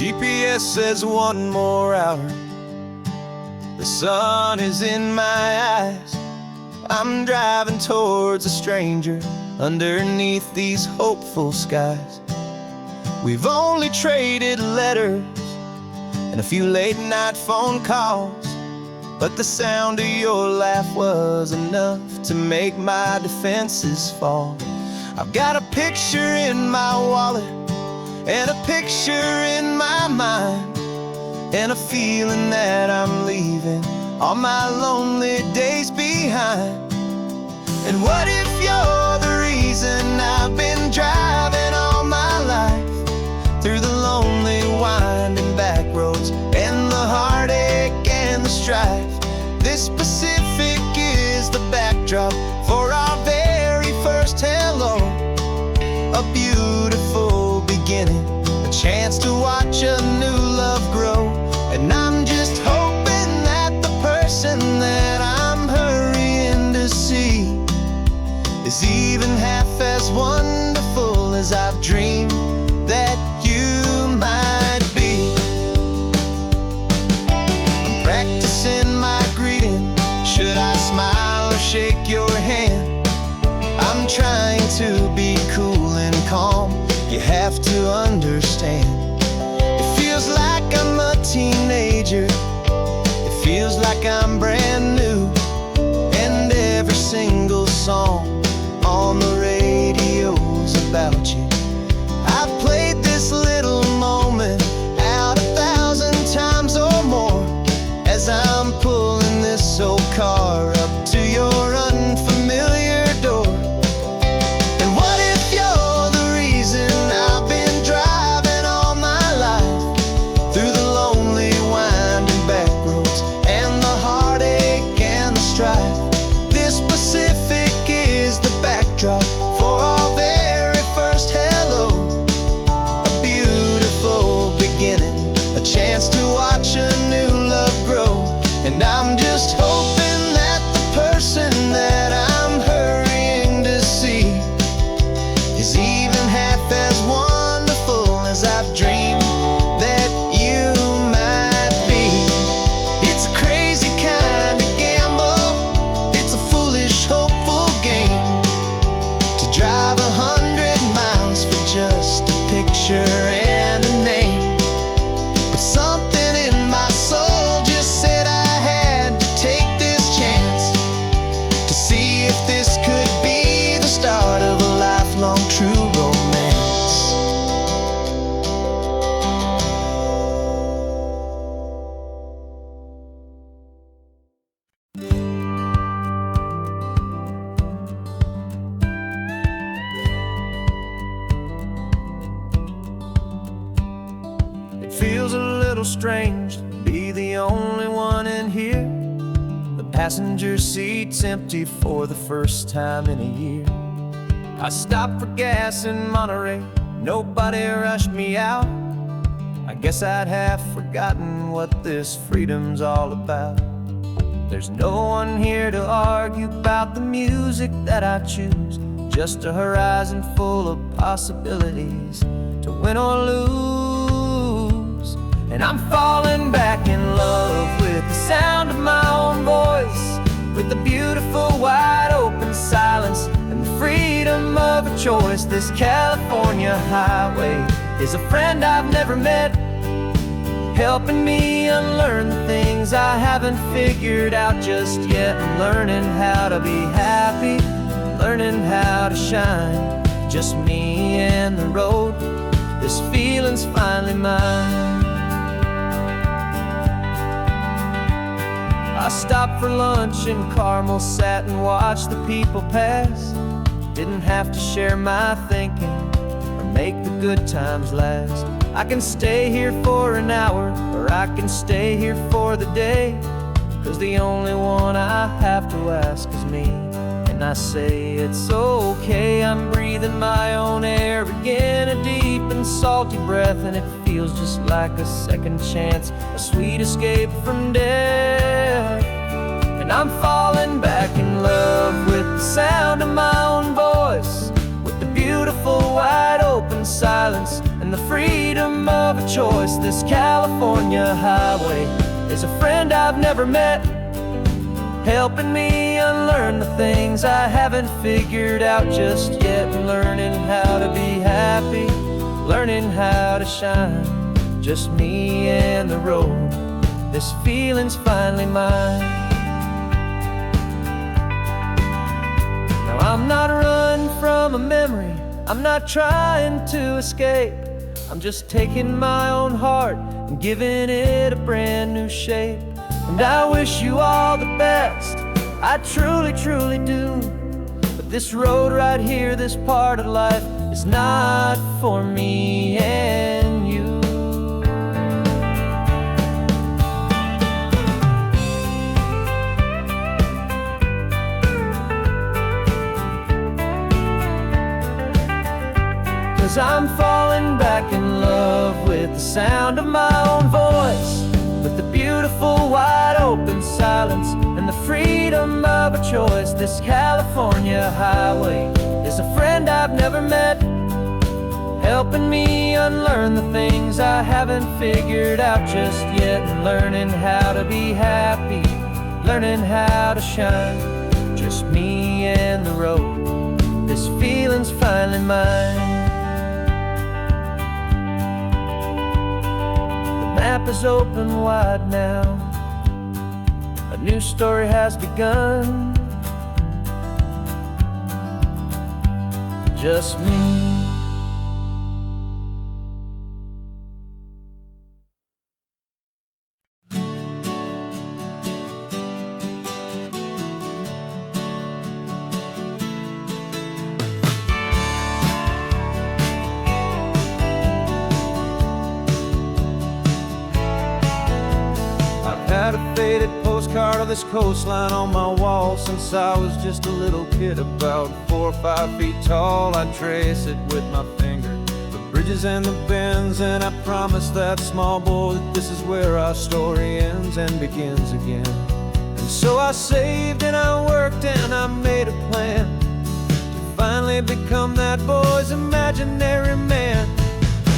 GPS says one more hour. The sun is in my eyes. I'm driving towards a stranger underneath these hopeful skies. We've only traded letters and a few late night phone calls, but the sound of your laugh was enough to make my defenses fall. I've got a picture in my wallet and a picture in my mind, and a feeling that I'm leaving all my lonely days behind. And what if you're the reason I've been driving all my life, through the lonely winding back roads and the heartache and the strife? This Pacific is the backdrop for our very first hello. A beautiful beginning, a chance to watch a new love grow. And I'm just hoping that the person that I'm hurrying to see is even half as wonderful as I've dreamed that you might be. I'm practicing my greeting. Should I smile or shake your hand? I'm trying to be cool and calm. You have to understand. It feels like I'm a teenager. It feels like I'm brand new. And every single song on the radio's about you. I've played this little moment out 1,000 times or more, as I'm pulling this old car up to your unfamiliar door. And what if you're the reason I've been driving all my life, through the lonely winding back roads and the heartache and the strife? This Pacific is the backdrop for our very first hello. A beautiful beginning, a chance to watch a new love grow. And I'm just hoping that the person that I'm hurrying to see is even half as wonderful as I've dreamed that you might be. It's a crazy kind of gamble. It's a foolish, hopeful game to drive 100 miles for just a picture and a name. But something in my soul just said I had to take this chance to see if this could be the start of a lifelong true romance. It feels a little strange to be the only one in here. The passenger seat's empty for the first time in a year. I stopped for gas in Monterey, nobody rushed me out. I guess I'd half forgotten what this freedom's all about. There's no one here to argue about the music that I choose, just a horizon full of possibilities to win or lose. And I'm falling back in love with the sound of my own voice, with the beautiful wide open silence and the freedom of a choice. This California highway is a friend I've never met, helping me unlearn the things I haven't figured out just yet. I'm learning how to be happy, learning how to shine, just me and the road. This feeling's finally mine. I stopped for lunch in Carmel, sat and watched the people pass. Didn't have to share my thinking or make the good times last. I can stay here for an hour, or I can stay here for the day, 'cause the only one I have to ask is me. And I say it's okay, I'm breathing my own air again, a deep and salty breath, and it feels just like a second chance, a sweet escape from death. And I'm falling back in love with the sound of my own voice, with the beautiful wide open silence and the freedom of a choice. This California highway is a friend I've never met, helping me unlearn the things I haven't figured out just yet. Learning how to be happy, learning how to shine, just me and the road. This feeling's finally mine. Now I'm not running from a memory, I'm not trying to escape. I'm just taking my own heart and giving it a brand new shape. And I wish you all the best, I truly, truly do. But this road right here, this part of life, is not for me and you. Cause I'm falling back in love with the sound of my own voice, with the beautiful wide open silence and the freedom of a choice. This California highway is a friend I've never met, helping me unlearn the things I haven't figured out just yet. And learning how to be happy, learning how to shine, just me and the road. This feeling's finally mine. The map is open wide now, a new story has begun. Just me. Had a faded postcard of this coastline on my wall since I was just a little kid, about 4 or 5 feet tall. I'd trace it with my finger, the bridges and the bends, and I promised that small boy that this is where our story ends and begins again. And so I saved and I worked and I made a plan to finally become that boy's imaginary man.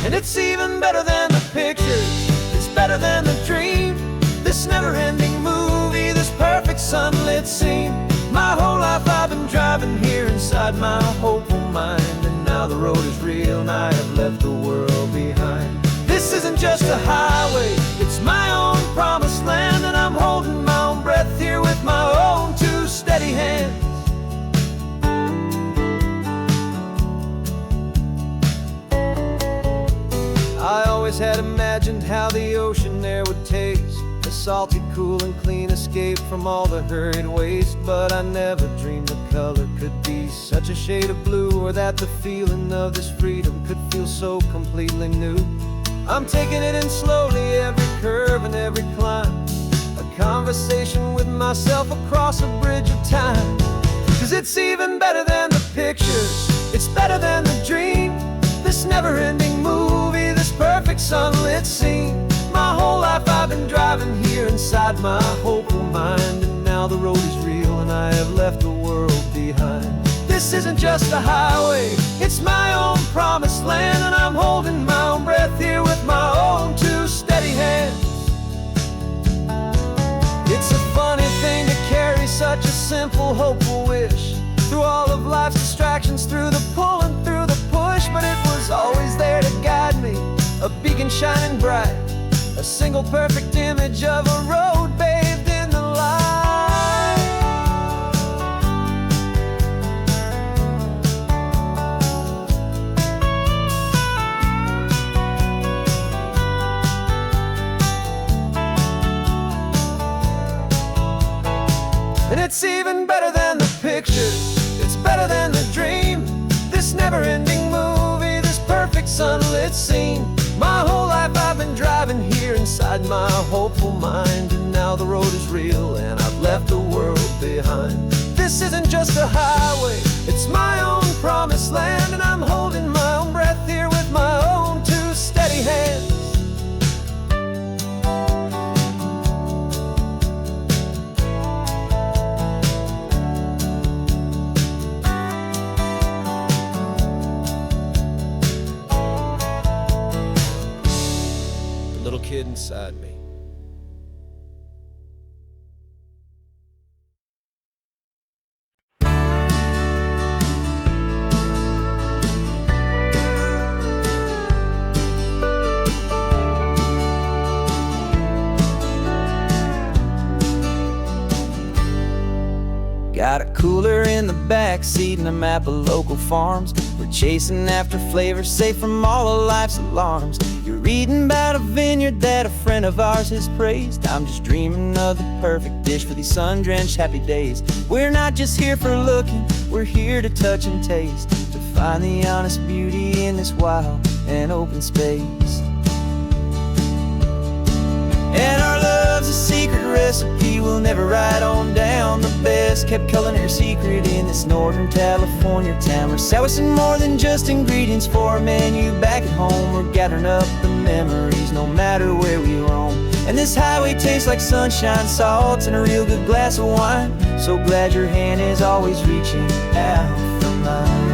And it's even better than the pictures, it's better than the dream. This never-ending movie, this perfect sunlit scene. My whole life I've been driving here inside my hopeful mind, and now the road is real and I have left the world behind. This isn't just a highway, it's my own promised land, and I'm holding my own breath here with my own two steady hands. I always had imagined how the ocean there would taste, a salty, cool and clean escape from all the hurried waste. But I never dreamed the color could be such a shade of blue, or that the feeling of this freedom could feel so completely new. I'm taking it in slowly, every curve and every climb, a conversation with myself across a bridge of time. Cause it's even better than the pictures, it's better than the dream. This never-ending movie, this perfect sunlit scene. My whole life I've been driving here inside my hopeful mind, and now the road is real and I have left the world behind. This isn't just a highway, it's my own promised land, and I'm holding my own breath here with my own two steady hands. It's a funny thing to carry such a simple, hopeful wish through all of life's distractions, through the pull and through the push. But it was always there to guide me, a beacon shining bright, a single perfect image of a road bathed in the light. And it's even better than the pictures, it's better than the dream. This never-ending movie, this perfect sunlit scene. My whole life I've been driving here inside my hopeful mind, and now the road is real and I've left the world behind. This isn't just a highway, it's my own promised land, and I'm holding my own breath here with my own two steady hands. kid inside me. Got a cooler in the back seat and a map of local farms. We're chasing after flavors safe from all of life's alarms. You're reading about a vineyard that a friend of ours has praised. I'm just dreaming of the perfect dish for these sun-drenched happy days. We're not just here for looking, we're here to touch and taste, to find the honest beauty in this wild and open space. And our love's a secret recipe we'll never write on down. The best kept culinary secret in this Northern California town. We're selling more than just ingredients for a menu back at home. We're gathering up the memories no matter where we roam. And this highway tastes like sunshine, salt, and a real good glass of wine. So glad your hand is always reaching out for mine.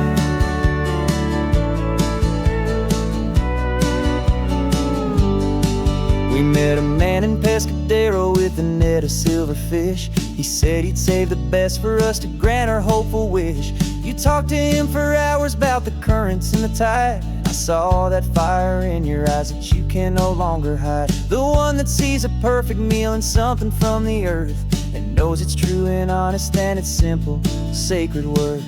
We met a man in Pescadero with a net of silverfish. He said he'd save the best for us to grant our hopeful wish. You talked to him for hours about the currents and the tide. I saw that fire in your eyes that you can no longer hide. The one that sees a perfect meal in something from the earth, and knows it's true and honest and it's simple, sacred worth.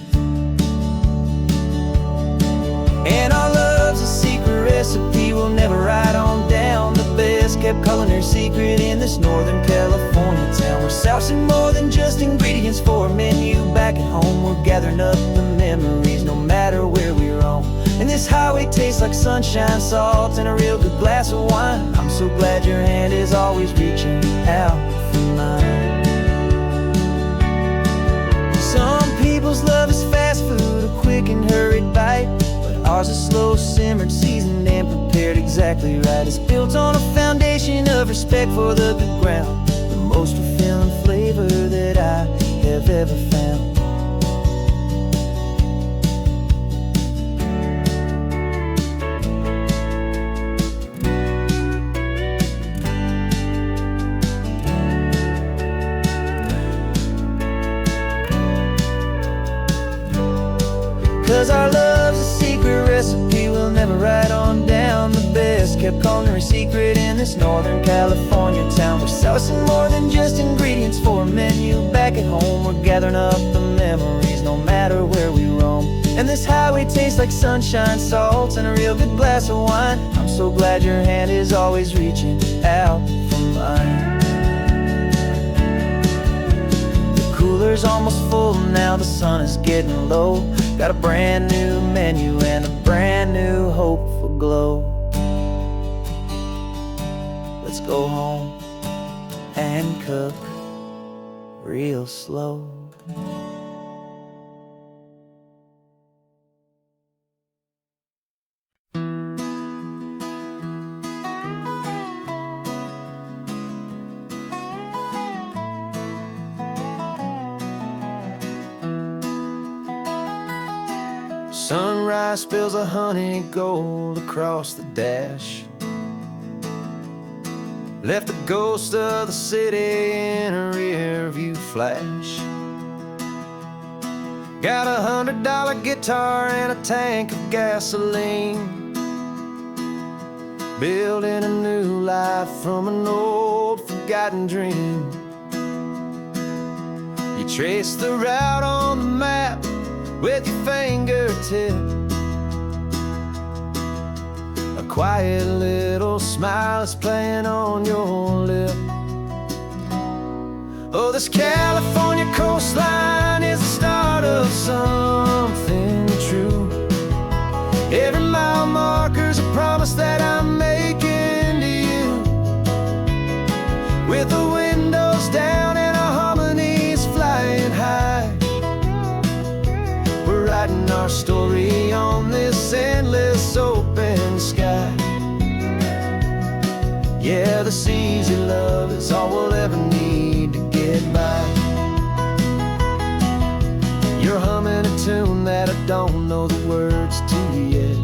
And our love's a secret recipe we'll never write on down. The best kept culinary secret in this Northern California town. We're sourcing more than just ingredients for a menu back at home. We're gathering up the memories no matter where we roam. And this highway tastes like sunshine, salt, and a real good glass of wine. I'm so glad your hand is always reaching out for mine. Some people's love is fast food, a quick and hurried bite. Ours is slow simmered, seasoned, and prepared exactly right. It's built on a foundation of respect for the good ground, the most fulfilling flavor that I have ever found. 'Cause our love's a secret recipe we'll never write on down. The best kept culinary secret in this Northern California town. We're sourcing more than just ingredients for a menu back at home. We're gathering up the memories no matter where we roam. And this highway tastes like sunshine, salt, and a real good glass of wine. I'm so glad your hand is always reaching out for mine. Cooler's almost full now, the sun is getting low. Got a brand new menu and a brand new hopeful glow. Let's go home and cook real slow. Sunrise spills a honey gold across the dash. Left the ghost of the city in a rear view flash. Got a $100 guitar and a tank of gasoline. Building a new life from an old forgotten dream. You trace the route on the map with your fingertip. A quiet little smile is playing on your lip. Oh, this California coastline is the start of something true. Every mile marker's a promise that I'm making to you. With the windows down and our harmonies flying high, writing our story on this endless open sky. Yeah, this easy love is all we'll ever need to get by. You're humming a tune that I don't know the words to yet.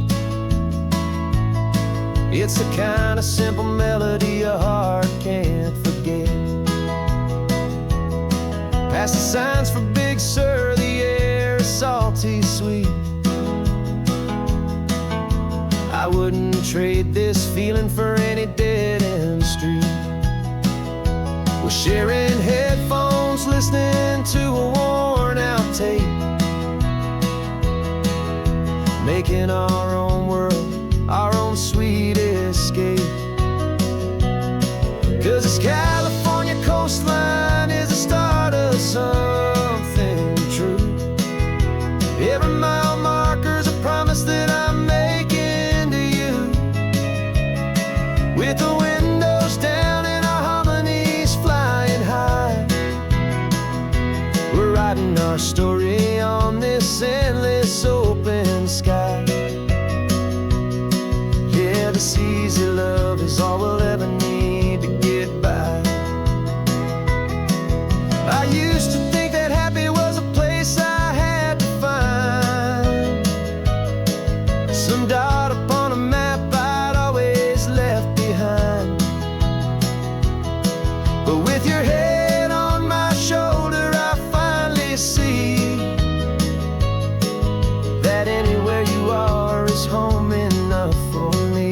It's the kind of simple melody a heart can't forget. Past the signs for Big Sur, the air is salty sweet. I wouldn't trade this feeling for any dead-end street. We're sharing headphones, listening to a worn-out tape, making our own world, our own sweet escape. 'Cause this California coastline is the start of something true. Every mile marker's a promise that I'm making to you. With the windows down and our harmonies flying high, we're writing our story on this endless open sky. Yeah, this easy love is all we'll ever need to get by. I used to think that happy was a place I had to find, some dot upon a map I'd always left behind. But with your head on my shoulder, I finally see that anywhere you are is home enough for me.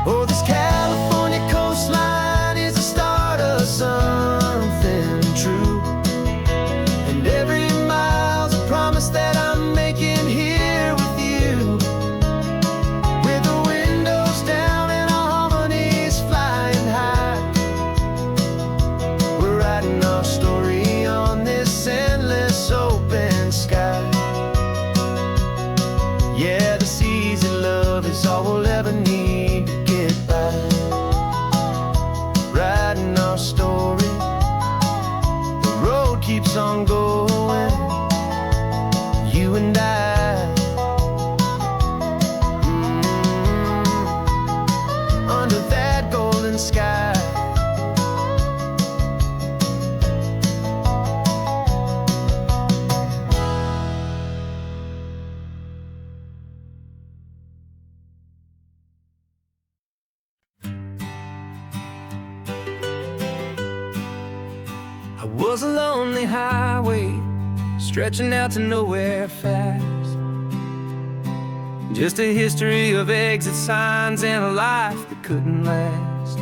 Oh, this California coastline is the start of something true. And every mile's a promise that I'm making here with you. With the windows down and our harmonies flying high, we're writing our story on this endless open sky. Yeah, this easy love is all we'll ever need to get by. Writing our story, the road keeps on going, you and I. Under that golden sky. I was a lonely highway stretching out to nowhere fast. Just a history of exit signs and a life that couldn't last.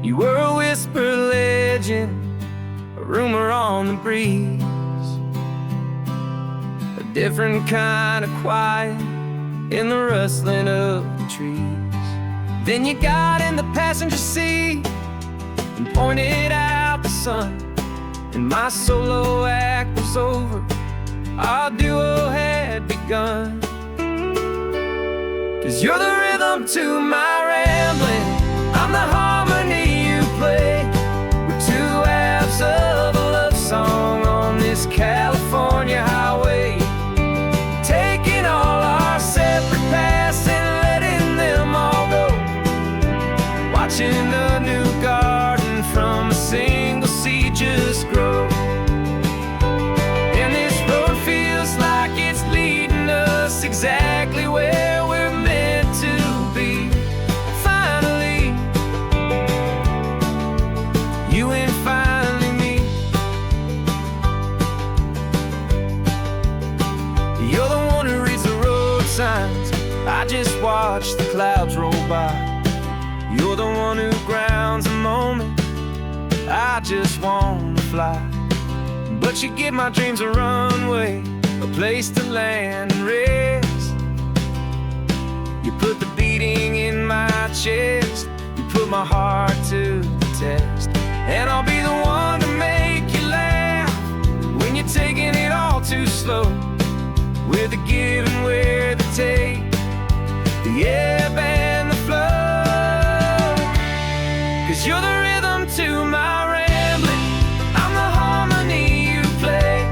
You were a whisper legend, a rumor on the breeze, a different kind of quiet in the rustling of the trees. Then you got in the passenger seat and pointed out the sun, and my solo act was over, our duo had begun. 'Cause you're the rhythm to my rambling, I'm the harmony you play. We're two halves of a love song on this California highway, taking all our separate paths and letting them all go. Watching a new garden from a single seed just grow. And this road feels like it's leading us exactly where we're meant to be. Finally, you and finally me. You're the one who reads the road signs, I just watch the clouds roll by. You're the one who grounds the moment, I just wanna fly. But you give my dreams a runway, a place to land and rest. You put the beating in my chest, you put my heart to the test. And I'll be the one to make you laugh when you're taking it all too slow. With the give and with the take, the ebb and the flow. 'Cause you're the rhythm to my rambling, I'm the harmony you play.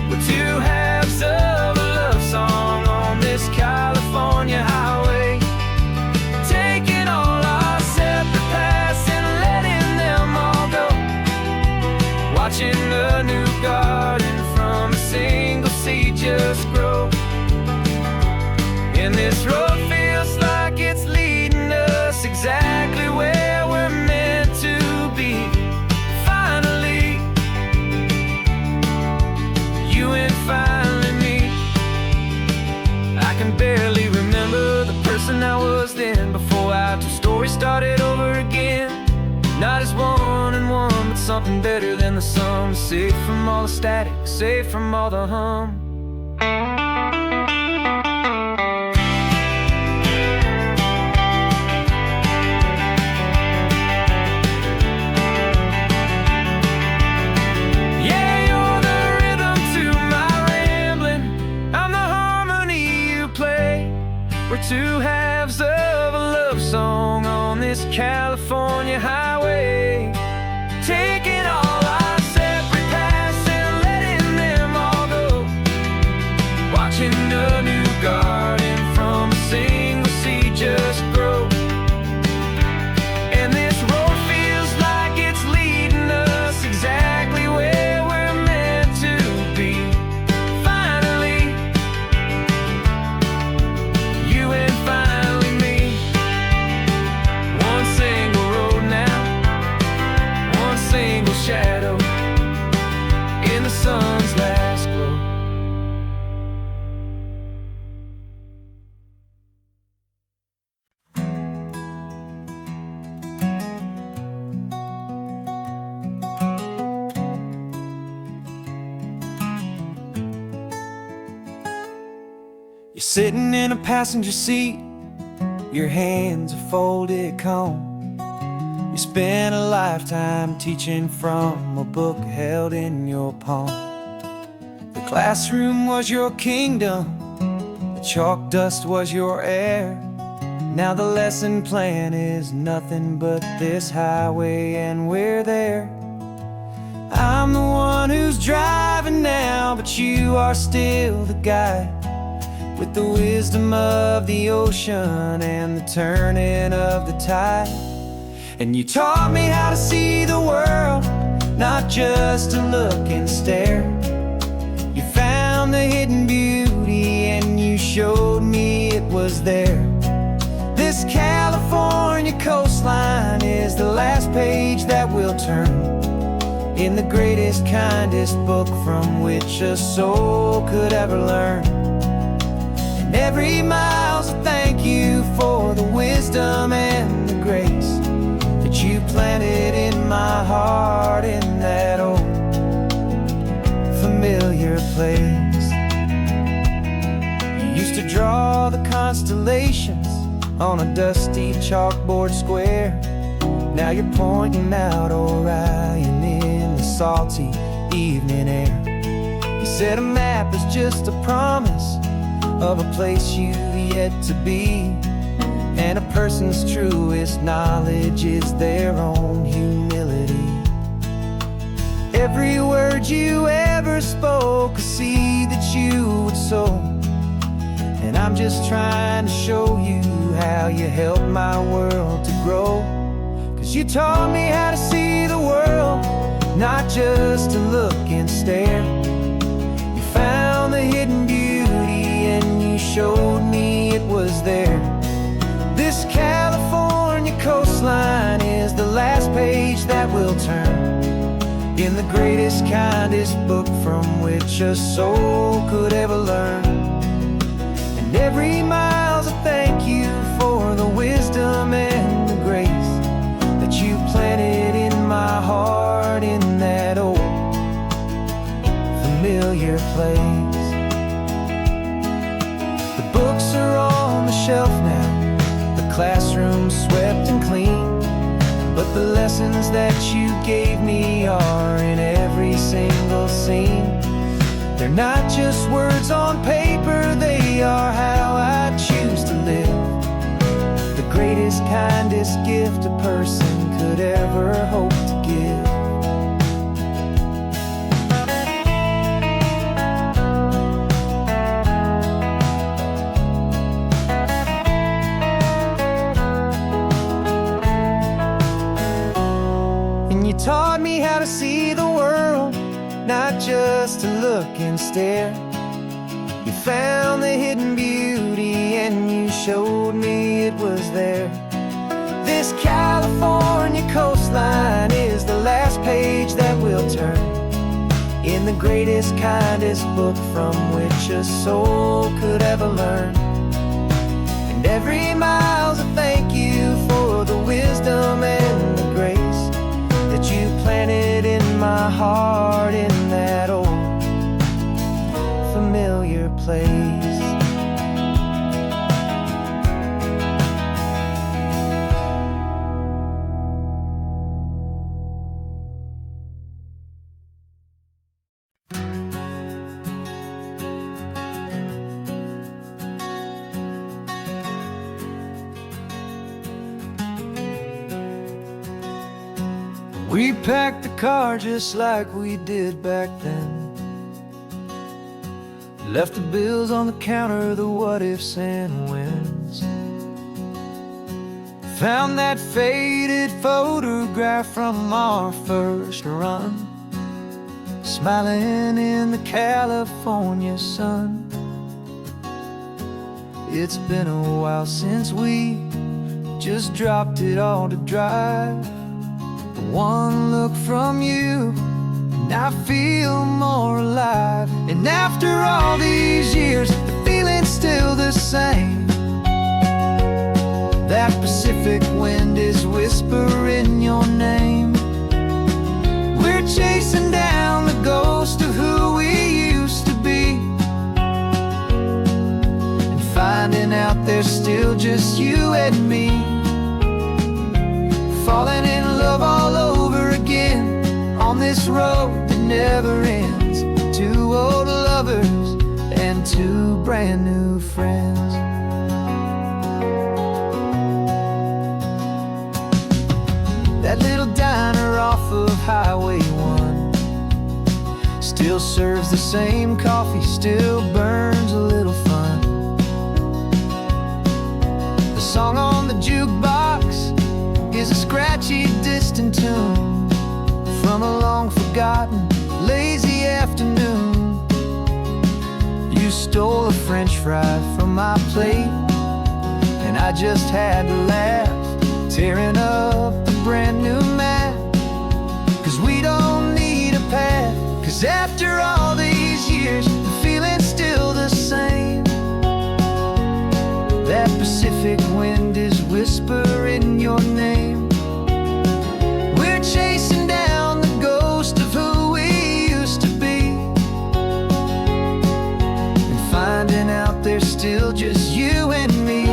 We're two halves of a love song on this California highway, taking all started over again. Not as one and one, but something better than the sum. Safe from all the static, safe from all the hum. We're two halves of a love song on this California highway, taking all our separate paths and letting them all go, watching a new garden from a single seed just grow. And this road feels like it's leading us exactly where we're meant to be. Finally, you and finally me. One single road now, one single shadow in the sun's last glow. You're sitting in a passenger seat, your hands are folded calm. You spent a lifetime teaching from a book held in your palm. The classroom was your kingdom, the chalk dust was your air. Now the lesson plan is nothing but this highway, and we're there. I'm the one who's driving now, but you are still the guide, with the wisdom of the ocean and the turning of the tide. And you taught me how to see the world, not just to look and stare. You found the hidden beauty and you showed me it was there. This California coastline is the last page that we'll turn in the greatest, kindest book from which a soul could ever learn. Every mile's a thank you for the wisdom and the grace that you planted in my heart in that old familiar place. You used to draw the constellations on a dusty chalkboard square. Now you're pointing out Orion in the salty evening air. You said a map is just a promise of a place you've yet to be, and a person's truest knowledge is their own humility. Every word you ever spoke, a seed that you would sow, and I'm just trying to show you how you helped my world to grow. 'Cause you taught me how to see the world, not just to look and stare. You found the hidden beauty and you showed me it was there. This California coastline is the last page that we'll turn in the greatest, kindest book from which a soul could ever learn. And every mile's a thank you for the wisdom and the grace that you planted in my heart in that old familiar place. Books are on the shelf now, the classroom swept and clean, but the lessons that you gave me are in every single scene. They're not just words on paper, they are how I choose to live. The greatest, kindest gift a person could ever hope to give. Taught me how to see the world, not just to look and stare. You found the hidden beauty and you showed me it was there. This California coastline is the last page that we'll turn in the greatest, kindest book from which a soul could ever learn. And every mile's a thank you for the We packed the car just like we did back then. Left the bills on the counter, the what ifs and whens. Found that faded photograph from our first run, smiling in the California sun. It's been a while since we just dropped it all to drive. One look from you and I feel more alive. And after all these years, the feeling's still the same. That Pacific wind is whispering your name. We're chasing down the ghost of who we used to be, and finding out there's still just you and me. Falling in love all over again on this road that never ends. Two old lovers and two brand new friends. That little diner off of Highway 1 still serves the same coffee, still burns a little fun. The song on the jukebox is a scratchy, distant tune from a long-forgotten, lazy afternoon. You stole a French fry from my plate, and I just had to laugh, tearing up a brand new map. 'Cause we don't need a path, 'cause after all these years, the feeling's still the same. That Pacific wind is whispering your name. We're chasing down the ghost of who we used to be, and finding out there's still just you and me.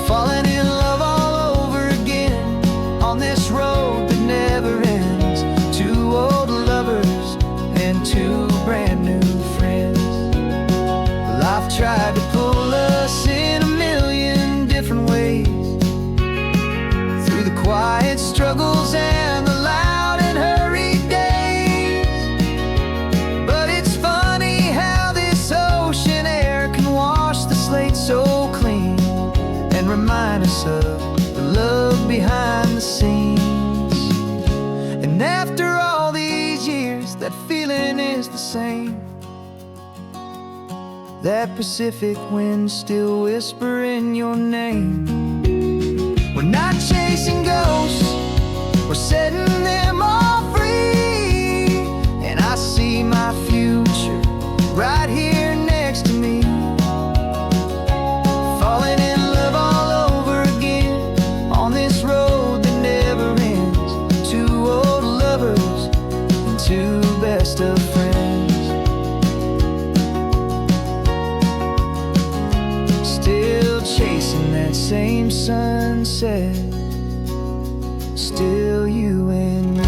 Falling in love all over again on this road that never ends. Two old lovers and two brand new friends. Life tried to pull us in a million different ways, through the quiet struggles and the loud and hurried days. But it's funny how this ocean air can wash the slate so clean, and remind us of the love behind the scenes. And after all these years, that feeling is the same. That Pacific wind still whispering your name. We're not chasing ghosts, we're setting them all free. And I see my future right here next to me. Falling in love all over again on this road that never ends. Two old lovers and two best of friends. Still chasing that same sunset, still you and me.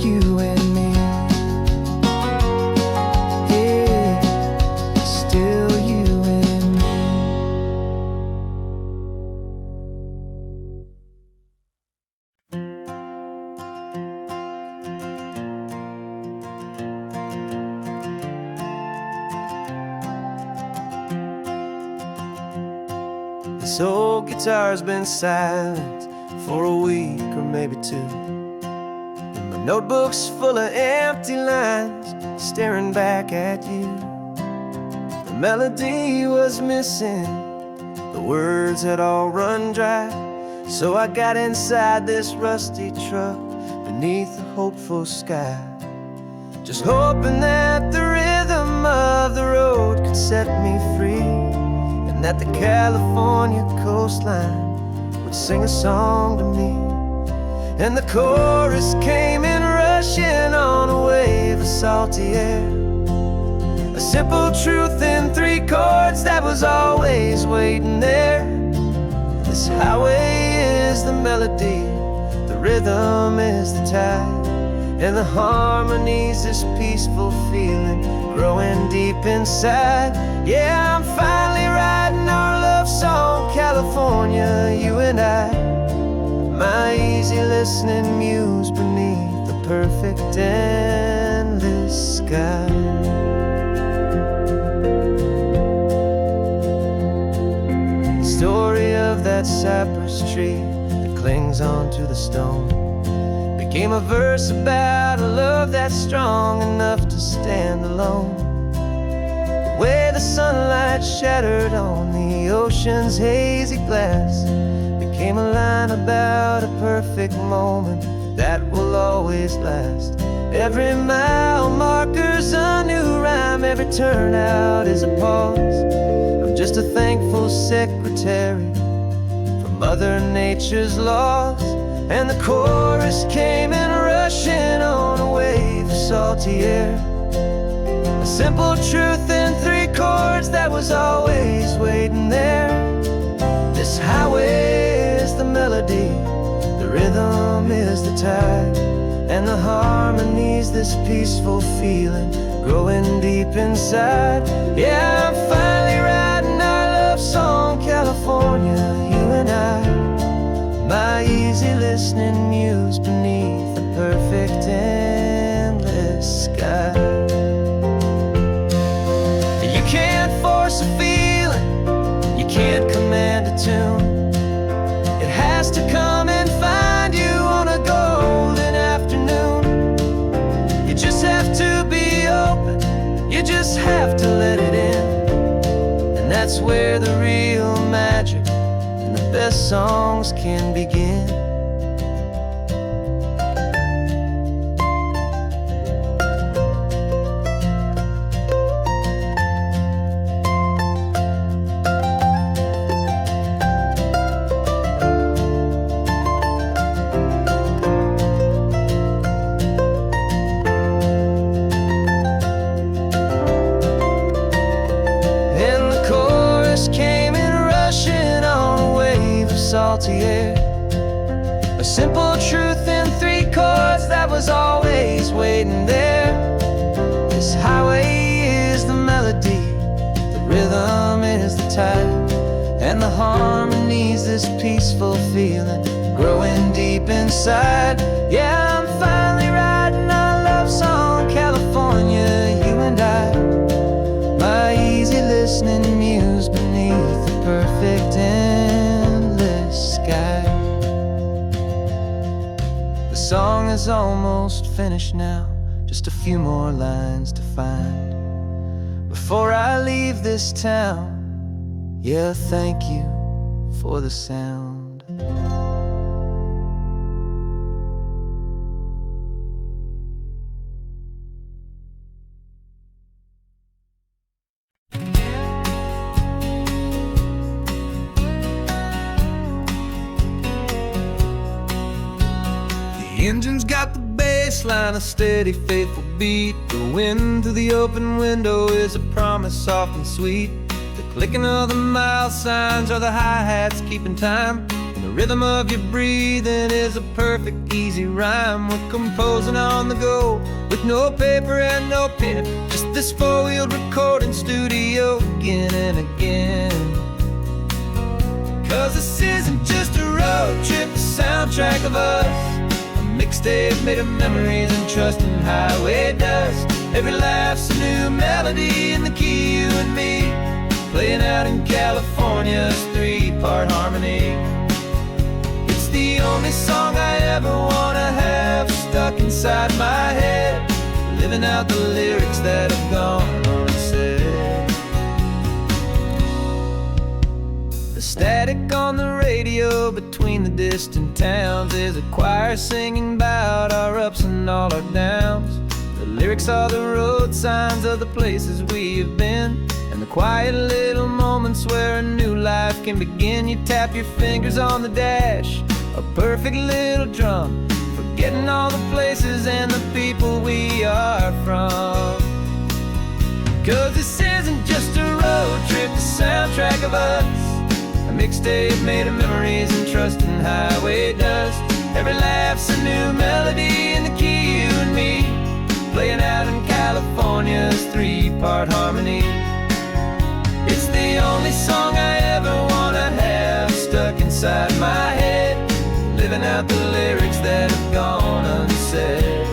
You and me. Yeah, still you and me. This old guitar's been silent for a week or maybe two, and my notebook's full of empty lines staring back at you. The melody was missing, the words had all run dry. So I got inside this rusty truck beneath the hopeful sky, just hoping that the rhythm of the road could set me free, and that the California coastline would sing a song to me. And the chorus came in rushing on a wave of salty air, a simple truth in three chords that was always waiting there. This highway is the melody, the rhythm is the tide, and the harmony's this peaceful feeling growing deep inside. Yeah, I'm finally writing our love song, California. California, you and I, my easy listening muse beneath the perfect endless sky. The story of that cypress tree that clings onto the stone became a verse about a love that's strong enough to stand alone. Where the sunlight shattered on the ocean's hazy glass became a line about a perfect moment that will always last. Every mile marker's a new rhyme, every turnout is a pause. I'm just a thankful secretary for Mother Nature's laws. And the chorus came in rushing on a wave of salty air, a simple truth in 3 chords that was always waiting there. This highway is the melody, the rhythm is the tide, and the harmony's this peaceful feeling growing deep inside. Yeah, I'm finally writing our love song, California, you and I, my easy listening muse beneath the perfect endless sky. You can't force a feeling, you can't command a tune. It has to come and find you on a golden afternoon. You just have to be open, you just have to let it in. And that's where the real magic and the best songs can begin. Salty air, a simple truth in 3 chords that was always waiting there. This highway is the melody, the rhythm is the tide, and the harmony's this peaceful feeling growing deep inside. Yeah, I'm finally writing our love song, California, you and I, my easy listening muse beneath the perfect endless sky. The song is almost finished now, just a few more lines to find before I leave this town. Yeah, thank you for the sound. The engine's got the bass line, a steady, faithful beat. The wind through the open window is a promise soft and sweet. The clicking of the mile signs are the hi-hats keeping time, and the rhythm of your breathing is a perfect, easy rhyme. We're composing on the go with no paper and no pen, just this four-wheeled recording studio again and again. 'Cause this isn't just a road trip, the soundtrack of us, mixtape made of memories and trust in highway dust. Every laugh's a new melody in the key, you and me, playing out in California's 3-part harmony. It's the only song I ever wanna have stuck inside my head, living out the lyrics that have gone unsaid. The static on the radio between the distant towns is a choir singing about our ups and all our downs. The lyrics are the road signs of the places we have been, and the quiet little moments where a new life can begin. You tap your fingers on the dash, a perfect little drum, forgetting all the places and the people we are from. 'Cause this isn't just a road trip, the soundtrack of us, a mixtape made of memories and trust in highway dust. Every laugh's a new melody in the key, you and me, playing out in California's 3-part harmony. It's the only song I ever wanna have inside my head, living out the lyrics that have gone unsaid.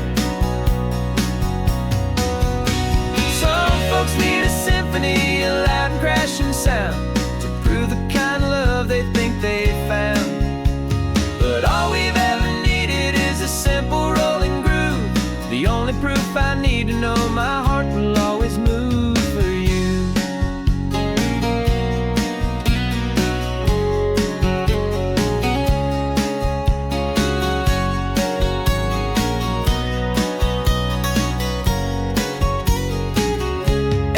Some folks need a symphony, a loud and crashing sound, to prove the kind of love they think they found. But all we've ever needed is a simple rolling groove, the only proof I need to know my heart will always move for you.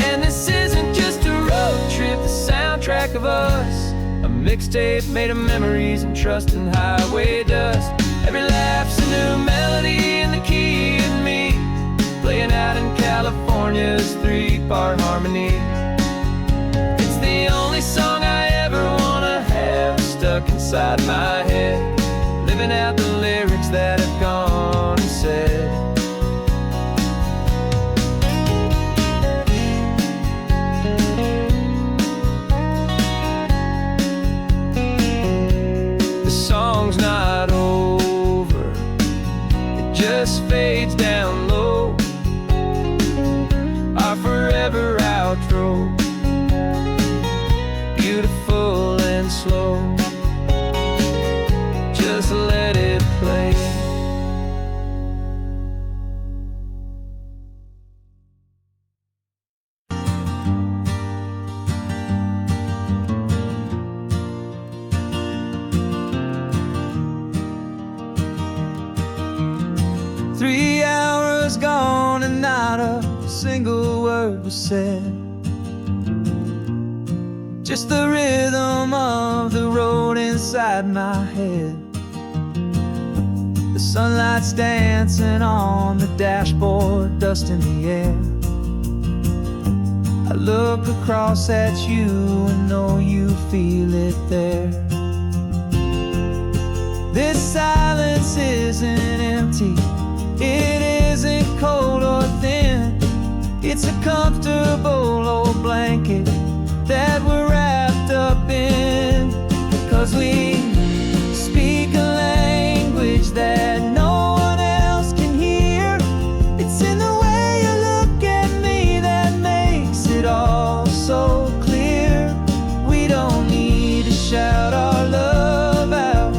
And this isn't just a road trip, the soundtrack of us, a mixtape made of memories and trust and highway dust. Every laugh's a new melody in the key and me, playing out in California's 3-part harmony. It's the only song I ever wanna have stuck inside my head, living out the lyrics that have gone unsaid. The song's not over, it just fades down low, our forever outro, beautiful and slow. Just let it play. Three hours gone and not a single word was said. Just the rhythm of the road inside my head. The sunlight's dancing on the dashboard, dust in the air. I look across at you and know you feel it there. This silence isn't empty, it isn't cold or thin. It's a comfortable old blanket that we're wrapped up in. 'Cause we speak a language that no one else can hear. It's in the way you look at me that makes it all so clear. We don't need to shout our love out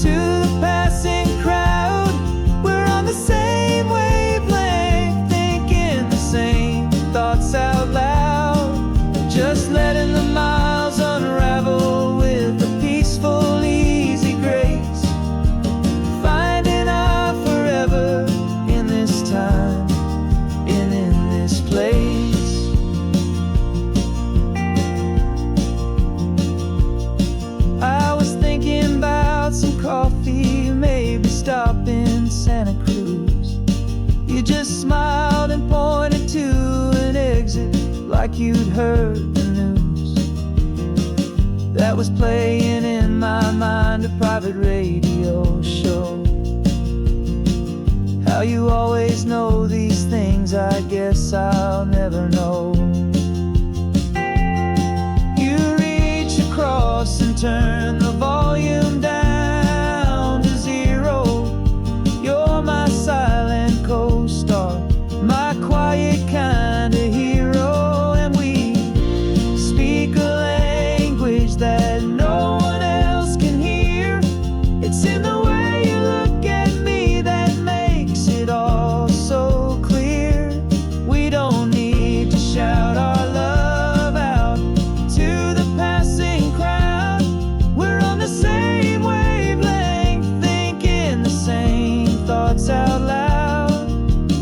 to the passing crowd. We're on the same wavelength, thinking the same thoughts out loud. Just letting the miles unravel with a peaceful, easy grace. Finding our forever in this time and in this place. I was thinking about some coffee, maybe stop in Santa Cruz. You just smiled and pointed to an exit like you'd heard the news. That was playing in my mind, a private radio show. How you always know these things, I guess I'll never know. You reach across and turn the volume down to 0. You're my silent co-star, my quiet kind of hero. And we speak a language that no one else can hear. It's in the way you look at me that makes it all so clear. We don't need to shout our love out to the passing crowd. We're on the same wavelength, thinking the same thoughts out loud.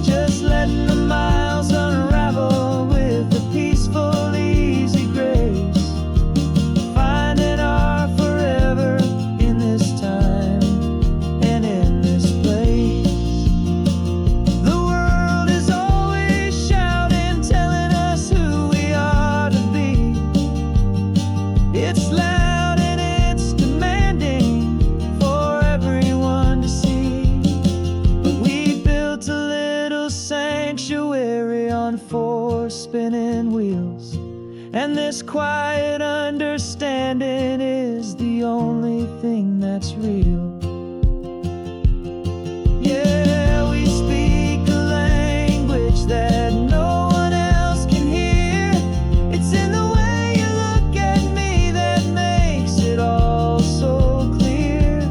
Just letting the miles unravel with a peaceful, easy grace. Finding our forever in this time and in this place. The world is always shouting, telling us who we are to be. It's loud and it's demanding for everyone to see. But we built a little sanctuary on 4 spinning wheels, And this quiet understanding is the only thing that's real. Yeah, we speak a language that no one else can hear. It's in the way you look at me that makes it all so clear.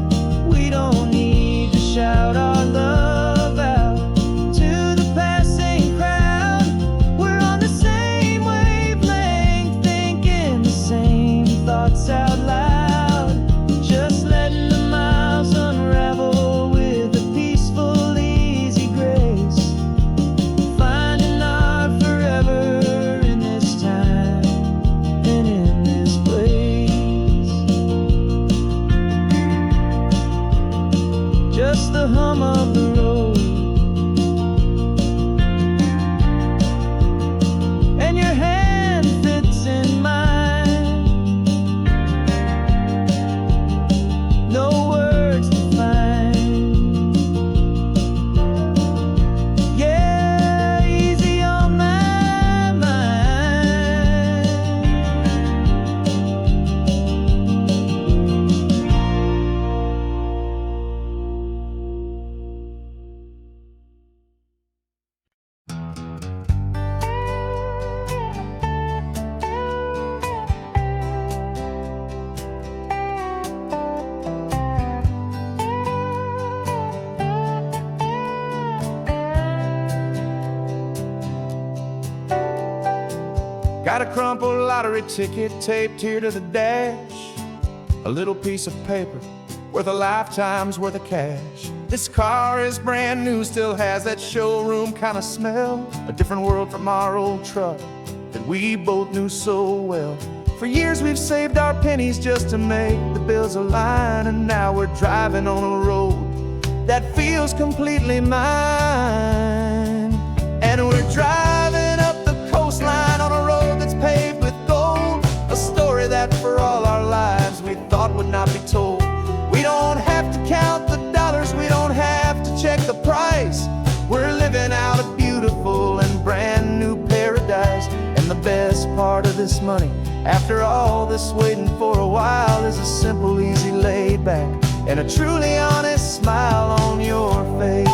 We don't need to shout our love out to the passing crowd. We're on the same wavelength, thinking the same thoughts out loud. Just letting the miles unravel with a peaceful, easy grace. Finding our forever in this time and in this place. Just the hum of the road and your hand fits in mine. No words to find. Yeah, easy on my mind. Got a crumpled lottery ticket taped here to the dash. A little piece of paper worth a lifetime's worth of cash. This car is brand new, still has that showroom kind of smell. A different world from our old truck that we both knew so well. For years we've saved our pennies just to make the bills align, and now we're driving on a road that feels completely mine. And we're driving up the coastline on a road that's paved with gold. A story that for all our lives we thought would not be told. We don't have to count the dollars, we don't have to check the price. We're living out a beautiful and brand new paradise. And the best part of this money, after all this waiting for a while, is a simple, easy, laid back and a truly honest smile on your face.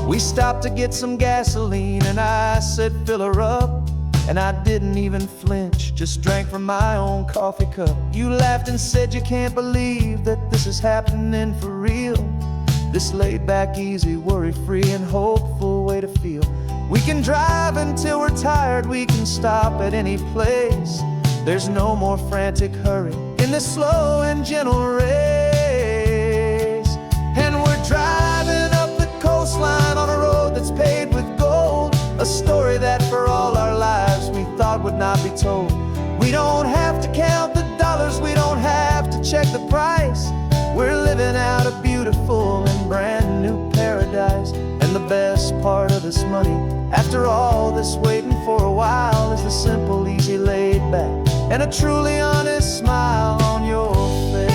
We stopped to get some gasoline and I said fill her up, and I didn't even flinch, just drank from my own coffee cup. You laughed and said you can't believe that this is happening for real. This laid back, easy, worry-free and hopeful way to feel. We can drive until we're tired, we can stop at any place. There's no more frantic hurry in this slow and gentle race. And we're driving up the coastline on a road that's paved with gold. A story that for all our lives we thought would not be told. We don't have to count the dollars, we don't have to check the price. We're living out a beautiful and brand new paradise. And the best part of this money, after all this waiting for a while, is the simple, easy, laid back and a truly honest smile on your face.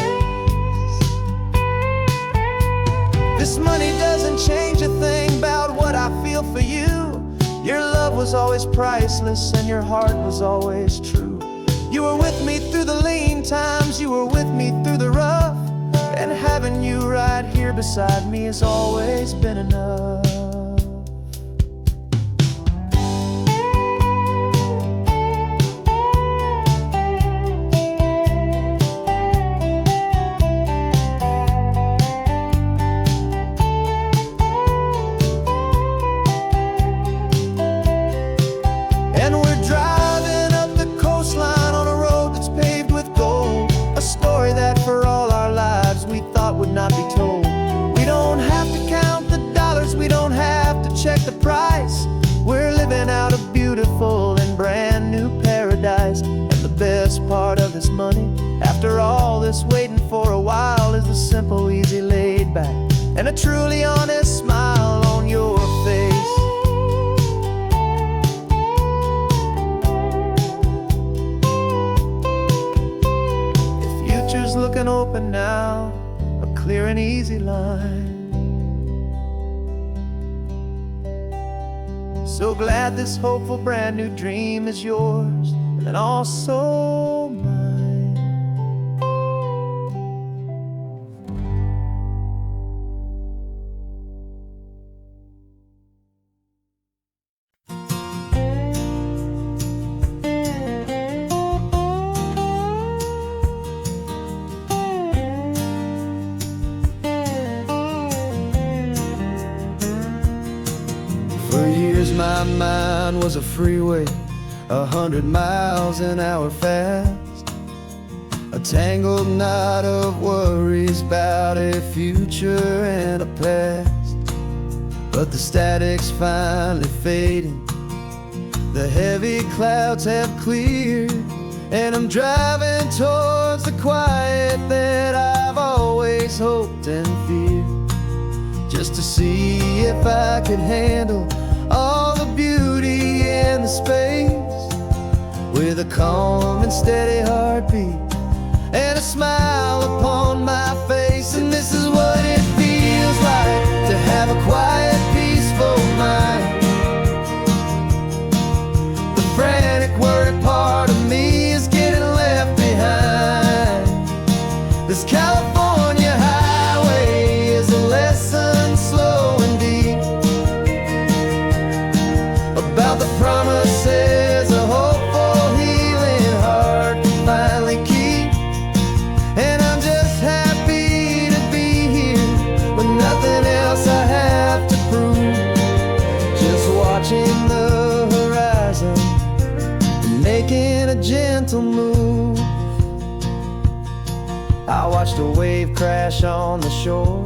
This money doesn't change a thing about what I feel for you. Your love was always priceless and your heart was always true. You were with me through the lean times, you were with me through the rough. And having you right here beside me has always been enough. And we're driving up the coastline on a road that's paved with gold. A story that for all our lives we thought would not be told. We don't have to count the dollars, we don't have to check the price. We're living out a beautiful and brand new paradise. And the best part of this money, after all this waiting for a while, is the simple, easy, laid back and a truly honest smile on your face. Looking open now, a clear and easy line. So glad this hopeful brand new dream is yours and also mine. For years my mind was a freeway, 100 miles an hour fast, a tangled knot of worries about a future and a past. But the static's finally fading, the heavy clouds have cleared, and I'm driving towards the quiet that I've always hoped and feared, just to see if I could handle all the beauty and the space, with a calm and steady heartbeat and a smile upon my face. And this is what it feels like to have a quiet, peaceful mind. The frantic, worried part of me is getting left behind. This California highway is a lesson slow and deep about the promises a hopeful, healing heart can finally keep. And I'm just happy to be here with nothing else I have to prove, just watching the horizon and making a gentle move. I watched a wave crash on the shore,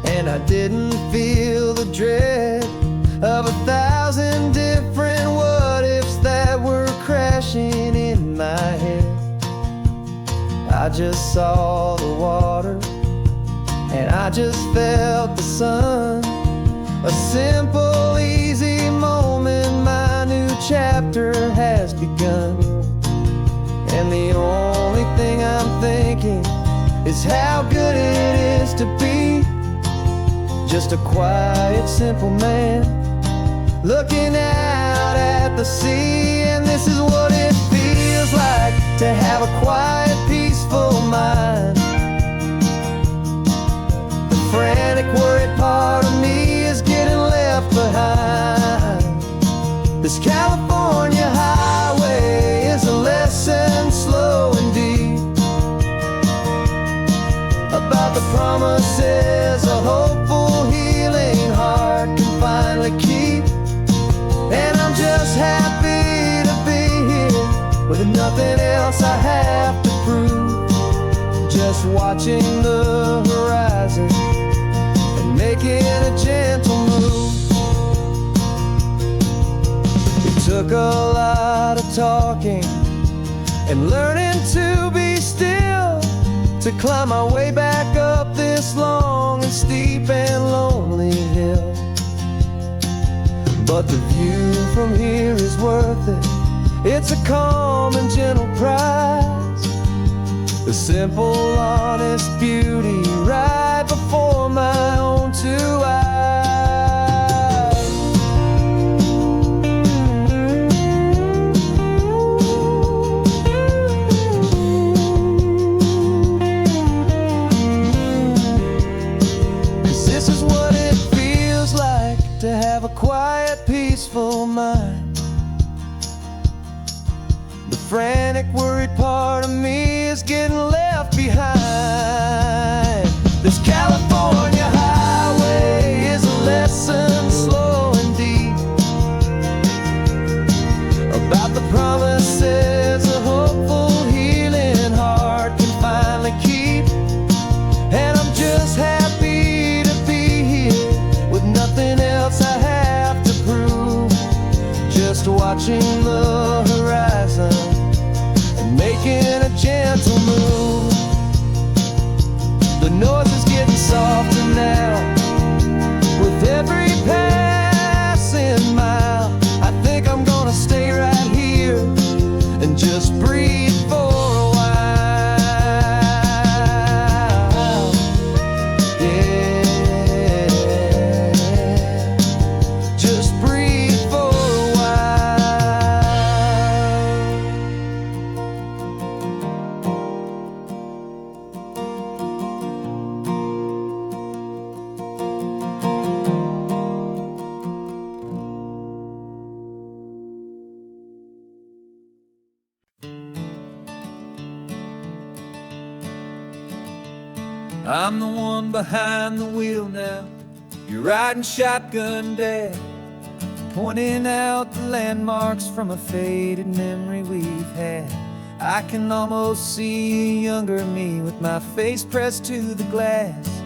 and I didn't feel the dread of 1,000 different what-ifs that were crashing in my head. I just saw the water, and I just felt the sun. A simple, easy moment, my new chapter has begun. And the only thing I'm thinking is how good it is to be just a quiet, simple man looking out at the sea. And this is what it feels like to have a quiet, peaceful mind. The frantic, worried part of me is getting left behind. This California highway is a lesson slow and deep about the promises a hopeful, healing heart can finally keep. And I'm just happy to be here with nothing else I have to prove, just watching the horizon and making a gentle move. It took a lot of talking and learning to be still to climb my way back up this long and steep and lonely hill. But the view from here is worth it. It's a calm and gentle prize, the simple, honest beauty right before my own two eyes. This is what it feels like to have a quiet, peaceful mind. The frantic, worried part of me is getting left behind. This California highway is a lesson slow and deep about the promises a hopeful, healing heart can finally keep. And I'm just happy to be here with nothing else I have to prove, just watching the horizon and making a gentle move. I'm the one behind the wheel now. You're riding shotgun, Dad, pointing out the landmarks from a faded memory we've had. I can almost see a younger me with my face pressed to the glass,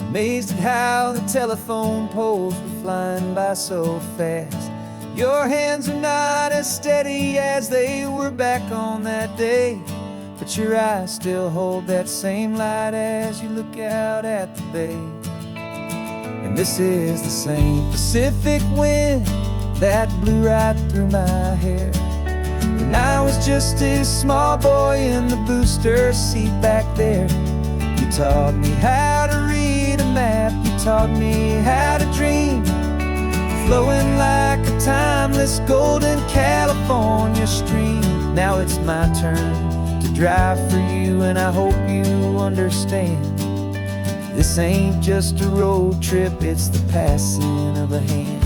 amazed at how the telephone poles were flying by so fast. Your hands are not as steady as they were back on that day, but your eyes still hold that same light as you look out at the bay. And this is the same Pacific wind that blew right through my hair when I was just a small boy in the booster seat back there. You taught me how to read a map, you taught me how to dream, flowing like a timeless golden California stream. Now it's my turn to drive for you, and I hope you understand. This ain't just a road trip, it's the passing of a hand.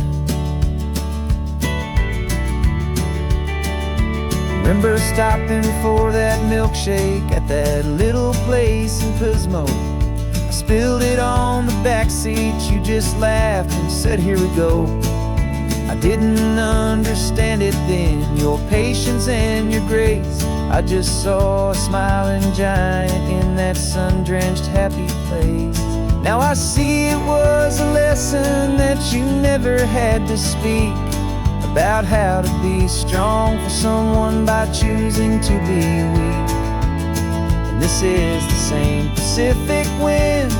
Remember stopping for that milkshake at that little place in Pismo? I spilled it on the back seat, you just laughed and said, here we go. I didn't understand it then, your patience and your grace. I just saw a smiling giant in that sun-drenched happy place. Now I see it was a lesson that you never had to speak, about how to be strong for someone by choosing to be weak. And this is the same Pacific wind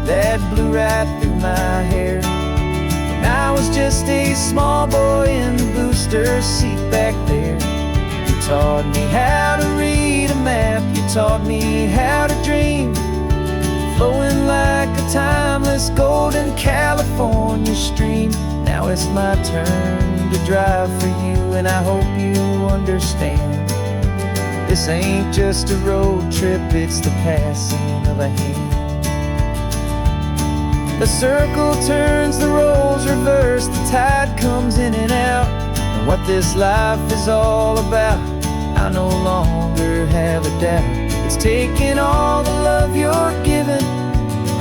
that blew right through my hair when I was just a small boy in the booster seat back there. You taught me how to read a map, you taught me how to dream, flowing like a timeless golden California stream. Now it's my turn to drive for you, and I hope you understand. This ain't just a road trip, it's the passing of a hand. The circle turns, the roles reverse, the tide comes in and out. And what this life is all about, I no longer have a doubt. It's taking all the love you're giving,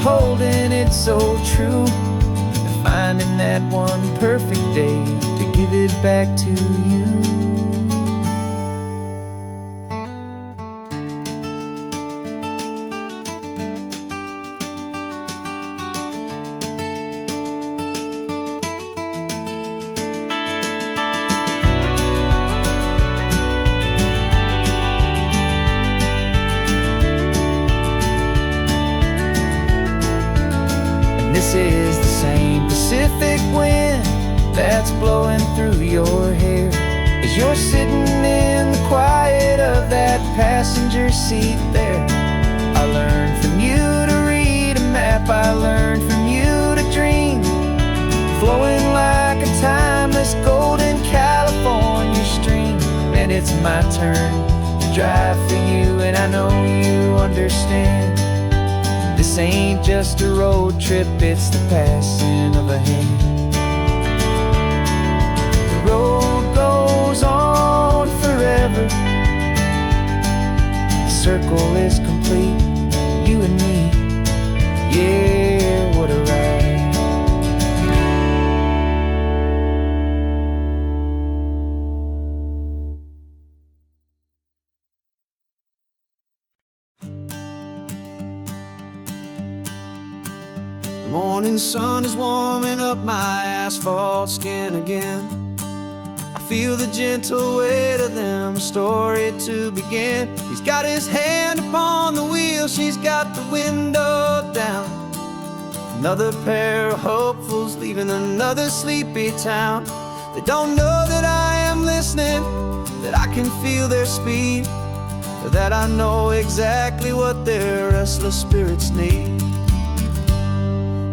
holding it so true, and finding that one perfect day to give it back to you. This is the same Pacific wind that's blowing through your hair as you're sitting in the quiet of that passenger seat there. I learned from you to read a map, I learned from you to dream, flowing like a timeless golden California stream. And it's my turn to drive for you, and I know you understand. This ain't just a road trip, it's the passing of a hand. The road goes on forever, the circle is complete, you and me, yeah, what a ride. The morning sun is warming up my asphalt skin again. I feel the gentle weight of them, a story to begin. He's got his hand upon the wheel, she's got the window down. Another pair of hopefuls leaving another sleepy town. They don't know that I am listening, that I can feel their speed, or that I know exactly what their restless spirits need.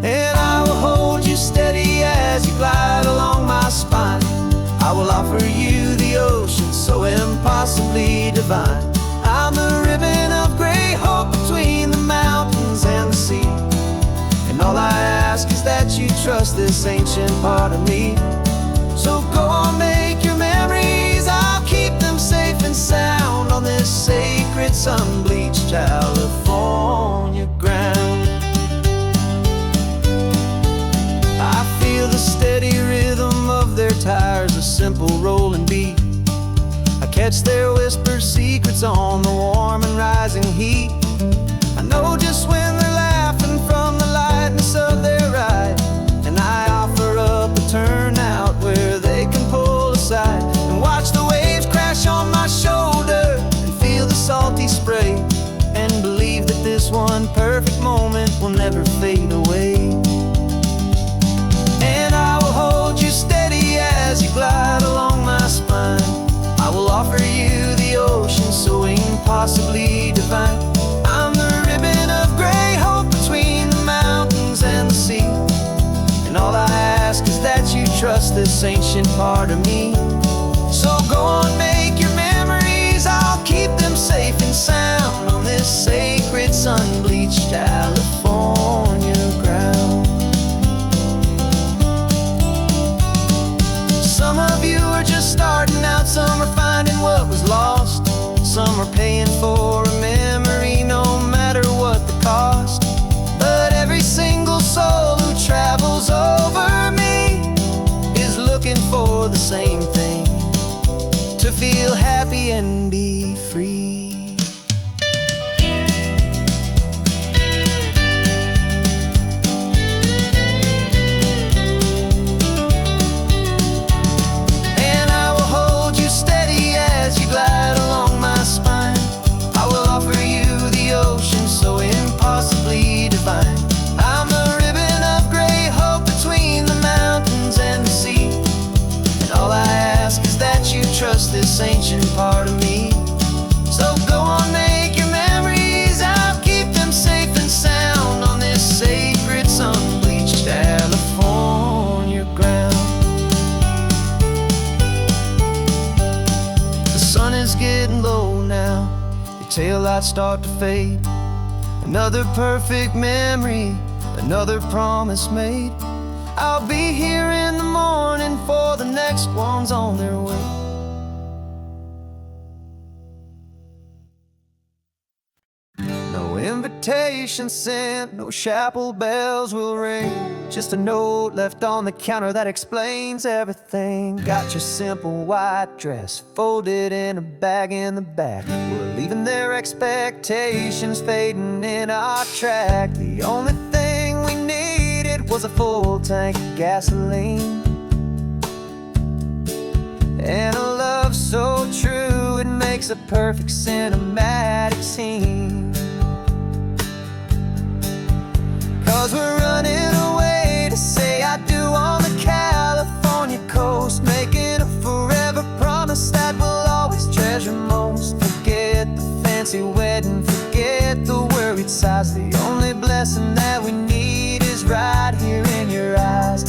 And I will hold you steady as you glide along my spine. I will offer you the ocean so impossibly divine. I'm the ribbon of gray hope between the mountains and the sea. And all I ask is that you trust this ancient part of me. So go on, make your memories, I'll keep them safe and sound on this sacred sun-bleached California ground. simple rolling beat. I catch their whispered secrets on the warm and rising heat. I know just when they're laughing from the lightness of their ride, and I offer up a turnout where they can pull aside and watch the waves crash on my shoulder and feel the salty spray, and believe that this one perfect moment will never fade away. And I will hold you steady as you glide along my spine. I will offer you the ocean so impossibly divine. I'm the ribbon of gray hope between the mountains and the sea, and all I ask is that you trust this ancient part of me. So go on, make your memories, I'll keep them safe and sound on this sacred sun-bleached California ground. Some of you are just starting out, some are finding what was lost, some are paying for a memory no matter what the cost. But every single soul who travels over me is looking for the same thing: to feel happy and be free. And I will hold you steady as you glide along my spine. I will offer you the ocean so impossibly divine. I'm the ribbon of gray hope between the mountains and the sea, and all I ask is that you trust this ancient part of me. So go on, make your memories, I'll keep them safe and sound on this sacred sun-bleached California ground. The sun is getting low now, your taillights start to fade. Another perfect memory, another promise made. I'll be here in the morning for the next ones on their way. No invitation sent, no chapel bells will ring, just a note left on the counter that explains everything. Got your simple white dress folded in a bag in the back. We're leaving their expectations fading in our track. The only thing we needed was a full tank of gasoline, and a love so true it makes a perfect cinematic scene. 'Cause we're running away to say I do on the California coast, making a forever promise that we'll always treasure most. Forget the fancy wedding, forget the worried sighs. The only blessing that we need is right here in your eyes.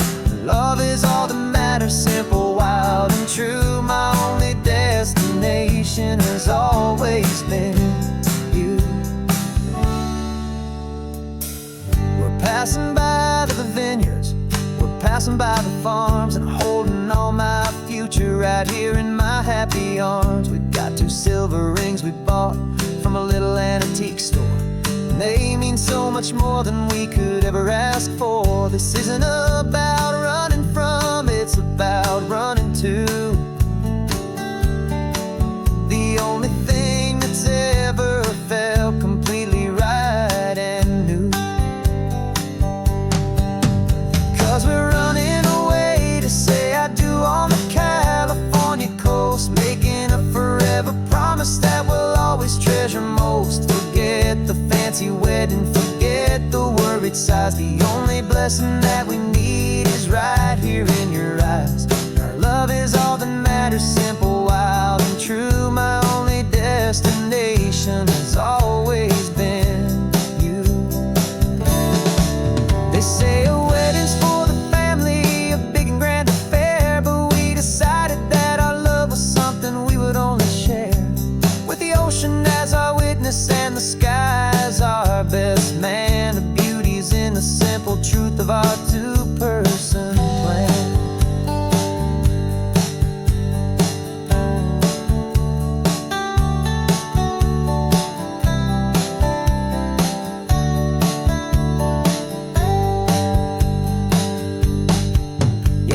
Love is all that matters, simple, wild, and true. My only destination has always been you. We're passing by the vineyards, we're passing by the farms, and holding all my future right here in my happy arms. We've got 2 silver rings we bought from a little antique store, and they mean so much more than we could ever ask for. This isn't about running from, it's about running to the only thing that's ever felt completely right and new. 'Cause we're running away to say I do on the California coast, making a forever promise that we'll always treasure most. Forget the fancy wedding, forget the worried sighs. The only blessing that we need is right here in your eyes. Our love is all that matters, simple, wild, and true. My only destination has always been you. They say a wedding's for the family, a big and grand affair, but we decided that our love was something we would only share with the ocean as our witness and the sky as our best man. The beauty's in the simple truth of our 2-person plan.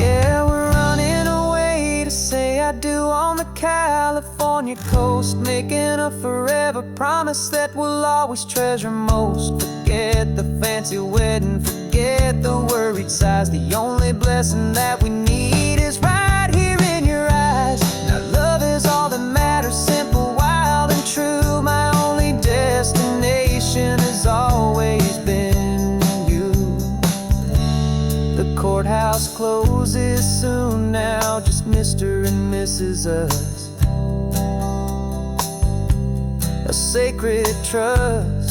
Yeah, we're running away to say California coast, making a forever promise that we'll always treasure most. Forget the fancy wedding, forget the worried sighs. The only blessing that we need is right here in your eyes. Now love is all that matters, simple, wild and true. My only destination has always been you. The courthouse closes soon now, just Mr. and Mrs. Us. A sacred trust.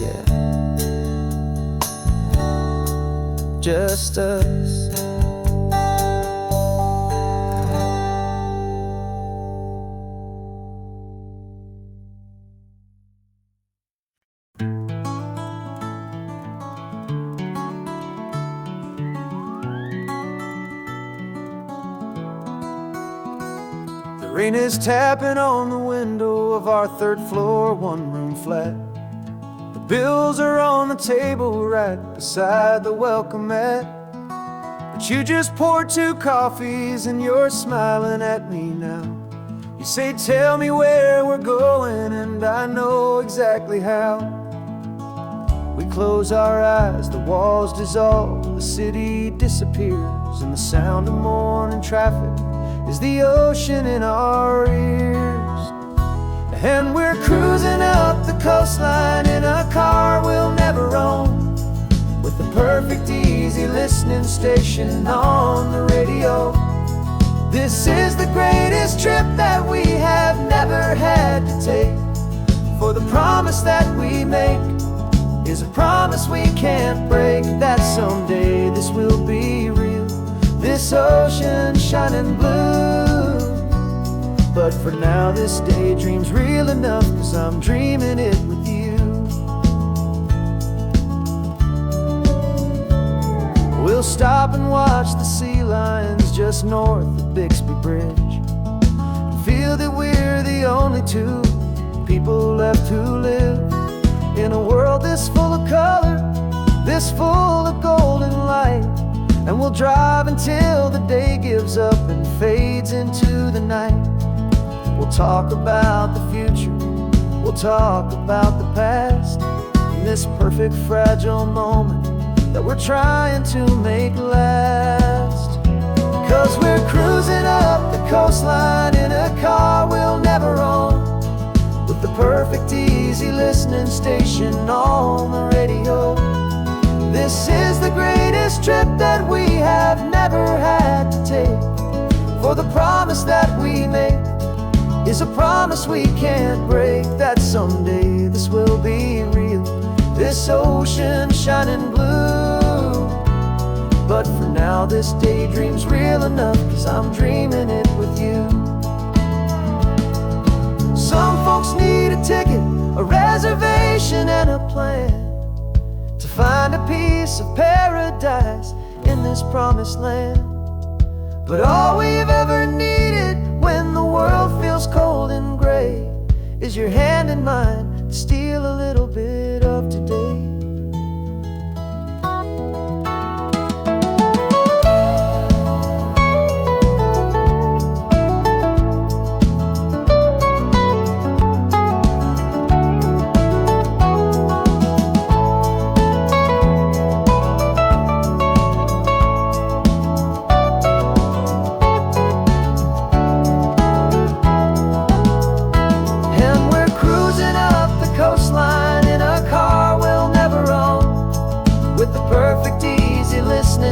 Yeah, just us. The rain is tapping on the window of our third floor, one-room flat. The bills are on the table right beside the welcome mat. But you just poured 2 coffees and you're smiling at me now. You say, tell me where we're going, and I know exactly how. We close our eyes, the walls dissolve, the city disappears, and the sound of morning traffic is the ocean in our ears. And we're cruising up the coastline in a car we'll never own, with the perfect easy listening station on the radio. This is the greatest trip that we have never had to take, for the promise that we make is a promise we can't break, that someday this will be real, this ocean shining blue. But for now this daydream's real enough, 'cause I'm dreaming it with you. We'll stop and watch the sea lions just north of Bixby Bridge, and feel that we're the only 2 people left who live in a world this full of color, this full of golden light. And we'll drive until the day gives up and fades into the night. We'll talk about the future, we'll talk about the past, in this perfect fragile moment that we're trying to make last. 'Cause we're cruising up the coastline in a car we'll never own, with the perfect easy listening station on the radio. This is the greatest trip that we have never had to take, for the promise that we make is a promise we can't break, that someday this will be real, this ocean shining blue. But for now this daydream's real enough, 'cause I'm dreaming it with you. Some folks need a ticket, a reservation and a plan, to find a piece of paradise in this promised land. But all we've ever needed when the world feels cold and gray is your hand in mine to steal a little bit of today.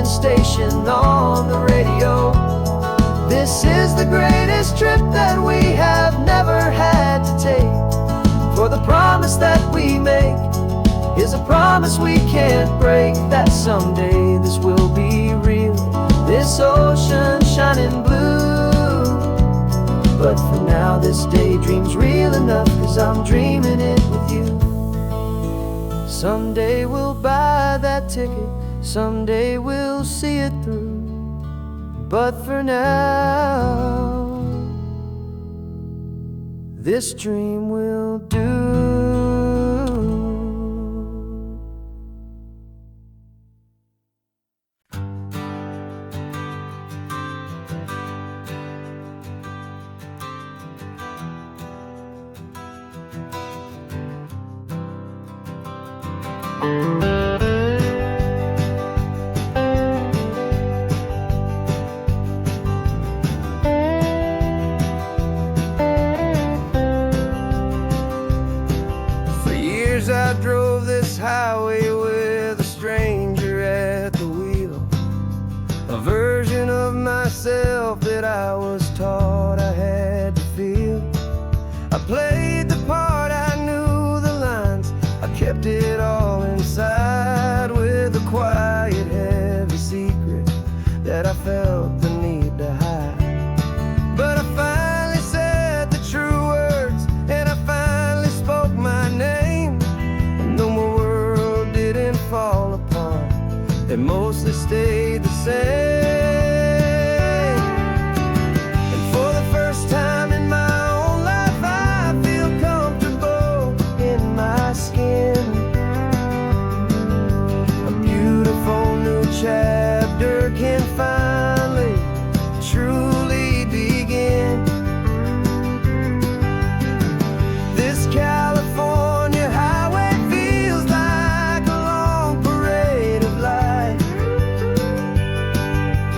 Station on the radio. This is the greatest trip that we have never had to take, for the promise that we make is a promise we can't break, that someday this will be real, this ocean shining blue. But for now this daydream's real enough, 'cause I'm dreaming it with you. Someday we'll buy that ticket, someday we'll see it through. But for now, this dream will do. For years I drove this highway with a stranger at the wheel, a version of myself that I was taught I had to feel. I played the part, I knew the lines, I kept it all inside with a quiet, heavy secret that I felt the need to hide. But I finally said the true words, and I finally spoke my name. And though my world didn't fall apart, it mostly stayed the same. And for the first time in my own life, I feel comfortable in my skin. A beautiful new chapter can finally truly begin. This California highway feels like a long parade of light,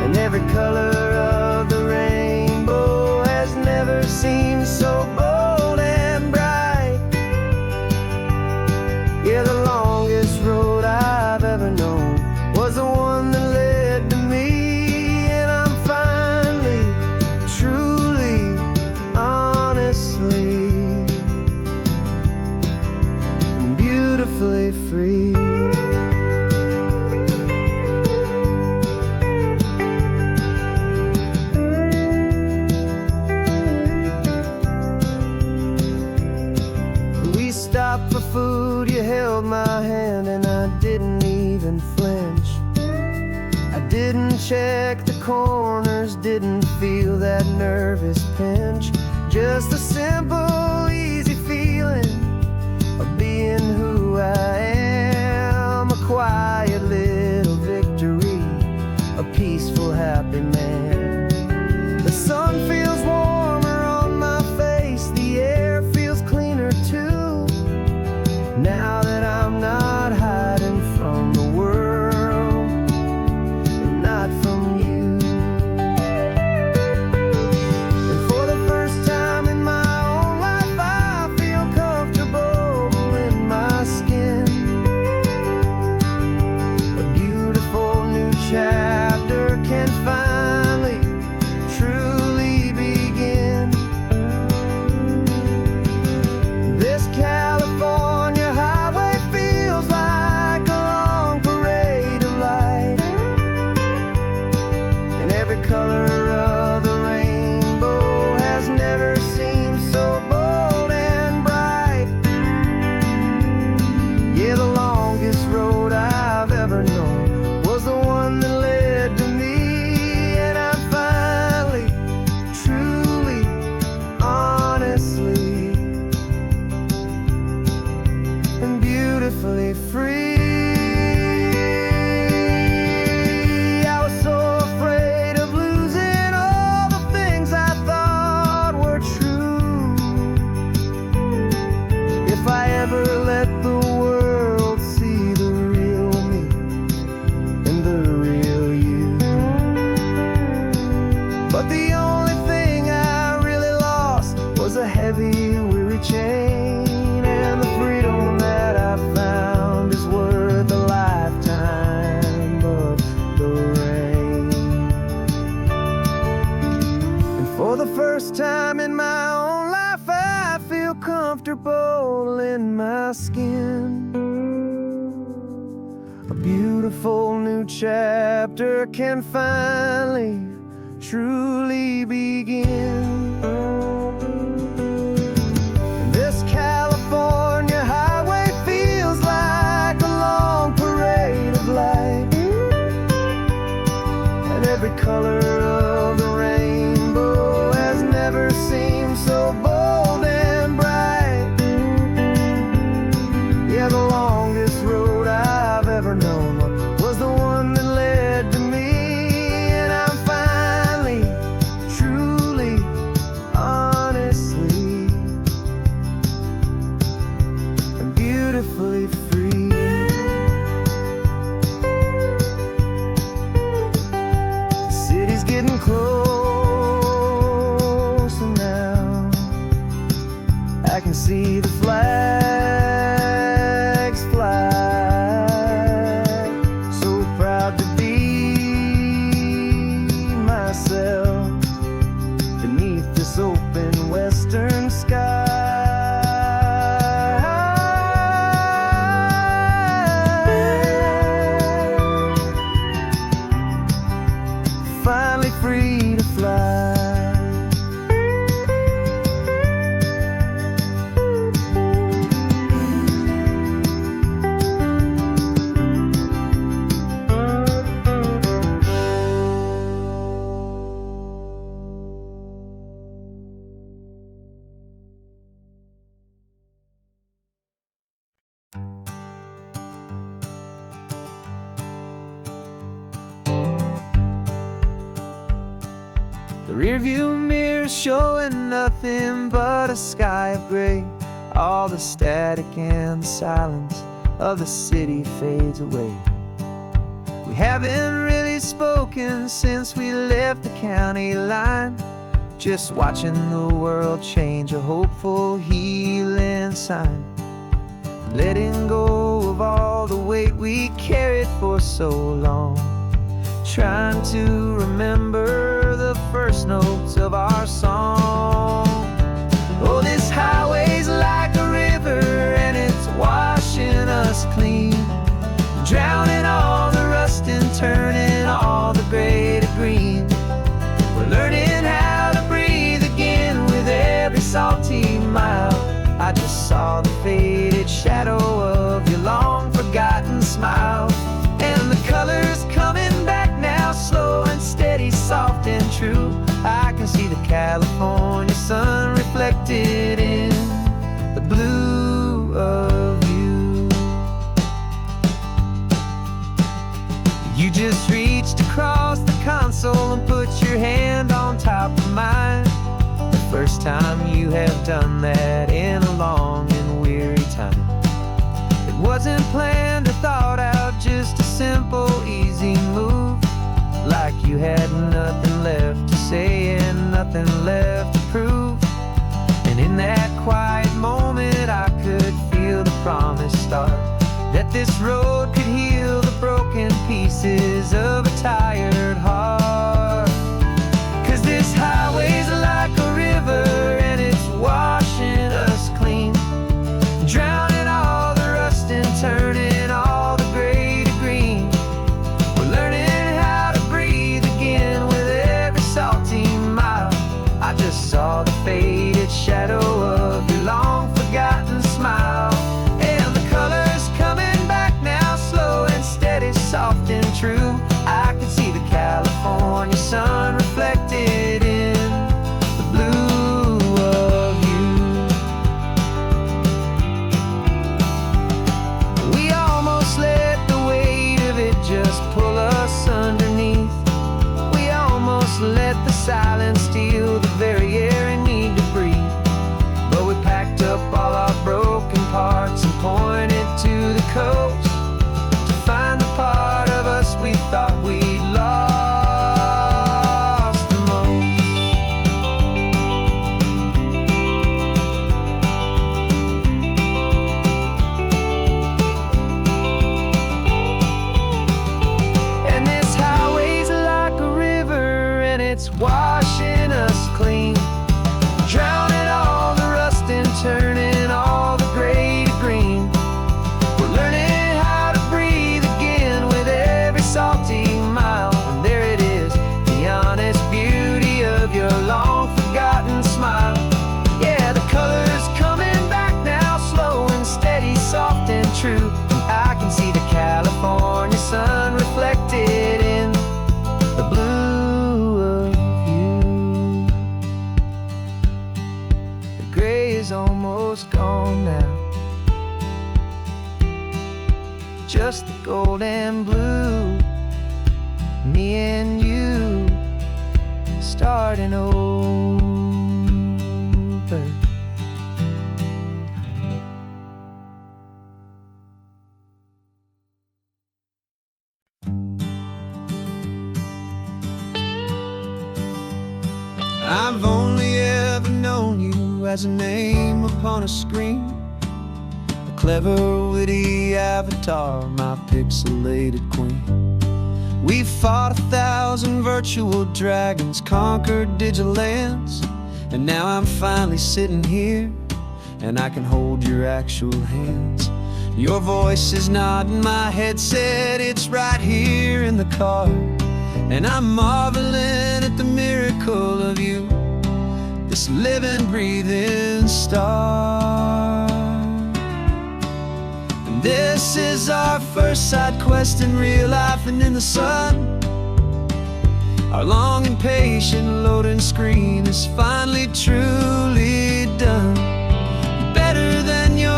and every color of the rainbow has never seemed so bold and bright. Yeah, the longest road I've ever known was the one that led to me, and I'm finally, truly, honestly, and beautifully free. We stopped for food, you held my hand, and I didn't even flinch. I didn't check the corners, didn't feel that nervous pinch. Just a simple, easy feeling of being who I am. A quiet little victory, a peaceful, happy man. The sun feels warmer on my face, the air feels cleaner too, now that I'm not hiding from the world and not from you. And for the first time in my own life, I feel comfortable in my skin. A beautiful new chapter can finally truly begin. This California highway feels like a long parade of light, and every color of the rainbow has never seemed so bold and bright. Yeah, the longest road I've ever known was the one that led to me, and I'm finally, truly, honestly, and beautifully free. I was so afraid of losing all the things I thought were true. If I ever let the world see the real me and the real you. But the only thing I really lost was a heavy, weary chain, and the freedom that I found is worth a lifetime of the rain. And for the first time in my own life, I feel comfortable in my skin. A beautiful new chapter can finally, truly begin. This California highway feels like a long parade of light, and every color of the rainbow has never seemed so bold and bright. Yeah, the longest road I've ever known was the one that led to me, and I'm finally, truly, honestly, rearview mirror showing nothing but a sky of gray. All the static and the silence of the city fades away. We haven't really spoken since we left the county line, just watching the world change, a hopeful healing sign. Letting go of all the weight we carried for so long, trying to remember the first notes of our song. Oh, this highway's like a river and it's washing us clean, drowning all the rust and turning all the gray to green. We're learning how to breathe again with every salty mile. I just saw the faded shadow of your long forgotten smile, and the colors coming back now, slow and steady, soft and true. I can see the California sun reflected in the blue of you. You just reached across the console and put your hand on top of mine. The first time you have done that in a long and weary time. It wasn't planned or thought out, just a simple, easy move. Like you had nothing left to say and nothing left to prove. And in that quiet moment I could feel the promise start, that this road could heal the broken pieces of a tired heart. 'Cause this highway's like a river and it's washing us clean, drowning all the rust and turning all the gray to green. We're learning how to breathe again with every salty mile. I just saw the faded shadow of your long forgotten smile, and the colors coming back now, slow and steady, soft and true. I can see the California sun reflected in the blue of you. We almost let the weight of it just pull us underneath. We almost let the silence steal the very air we need to breathe. But we packed up all our broken parts and pointed to the coast to find the part of us we thought we'd lost the most. And this highway's like a river and it's washing us clean, drowning all the rust and turning all the gray to green. We're learning how to breathe again with every salty mile. And there it is, the honest beauty of your long forgotten smile. Yeah, the colors coming back now, slow and steady, soft and true. I can see the California sun reflected in the blue of you. The gray is almost gone now, just the gold and blue. Me and you starting over. I've only ever known you as a name upon a screen, a clever, witty avatar, my pixelated queen. We fought 1,000 virtual dragons, conquered digital lands, and now I'm finally sitting here, and I can hold your actual hands. Your voice is not in my headset, it's right here in the car, and I'm marveling at the miracle of you, this living, breathing star. And this is our first side quest in real life and in the sun. Our long and patient loading screen is finally truly done. You're better than your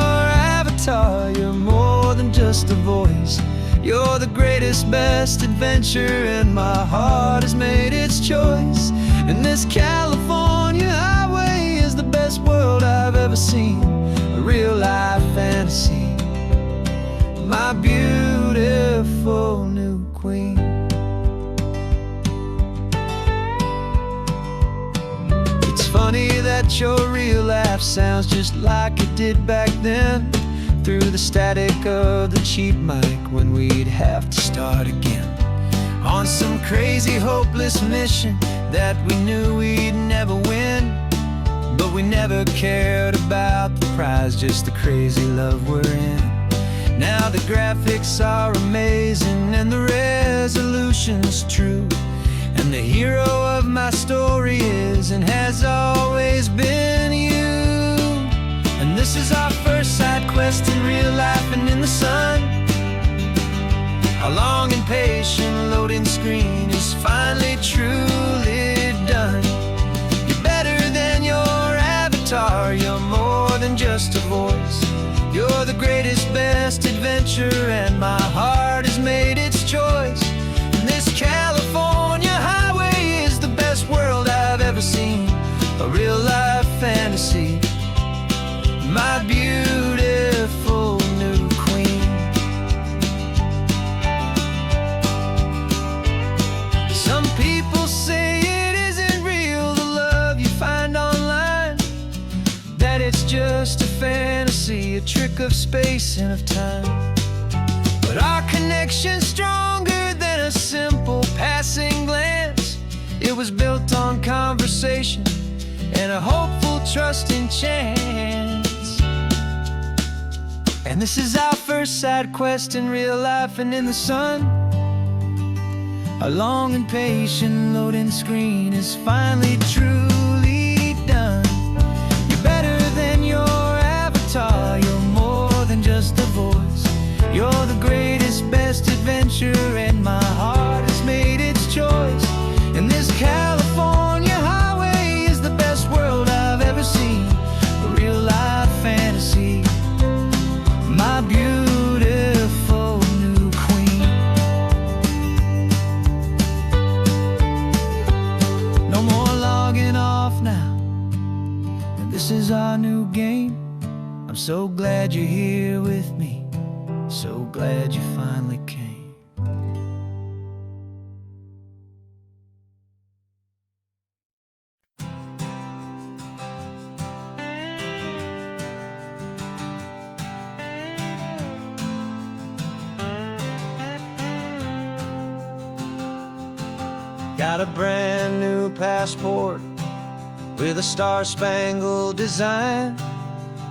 avatar, you're more than just a voice. You're the greatest, best adventure, and my heart has made its choice. And this California highway is the best world I've ever seen. A real life fantasy, my beautiful new queen. It's funny that your real life sounds just like it did back then, through the static of the cheap mic when we'd have to start again, on some crazy hopeless mission that we knew we'd never win. But we never cared about the prize, just the crazy love we're in. Now the graphics are amazing and the resolution's true, and the hero of my story is and has always been you. And this is our first side quest in real life and in the sun. Our long and patient loading screen is finally truly done. You're better than your avatar, you're more than just a voice. You're the greatest, best adventure, and my heart has made its choice. And this California highway is the best world I've ever seen. A real life fantasy, my beautiful new queen. Some people say it isn't real, the love you find online, that it's just a fantasy, a trick of space and of time. But our connection's stronger than a simple passing glance. It was built on conversation and a hopeful, trusting chance. And this is our first side quest in real life and in the sun. Our long and patient loading screen is finally truly done. You're better than your avatar, you're more than just a voice. You're the greatest, best adventure, and my heart has made its choice. And this California highway is the best world I've ever seen. A real life fantasy, my beautiful new queen. No more logging off now, and this is our new game. I'm so glad you're here with me, so glad you finally came. Got a brand new passport with a star-spangled design,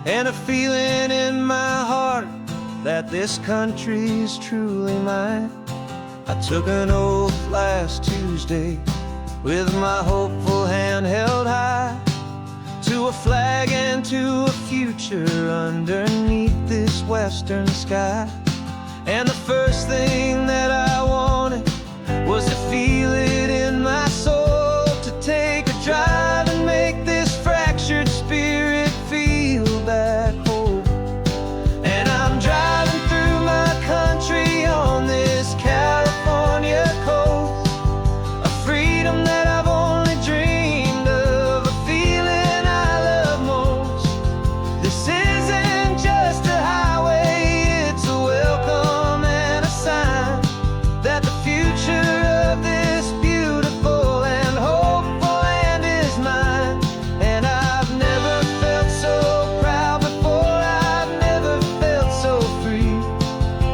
and a feeling in my heart that this country's truly mine. I took an oath last Tuesday with my hopeful hand held high, to a flag and to a future underneath this western sky. And the first thing that I wanted was to feel it in my soul, to take a drive and make this fractured spirit feel back home. And I'm driving through my country on this California coast, a freedom that I've only dreamed of, a feeling I love most. This isn't just a highway, it's a welcome and a sign that the future of this beautiful and hopeful land is mine. And I've never felt so proud before, I've never felt so free,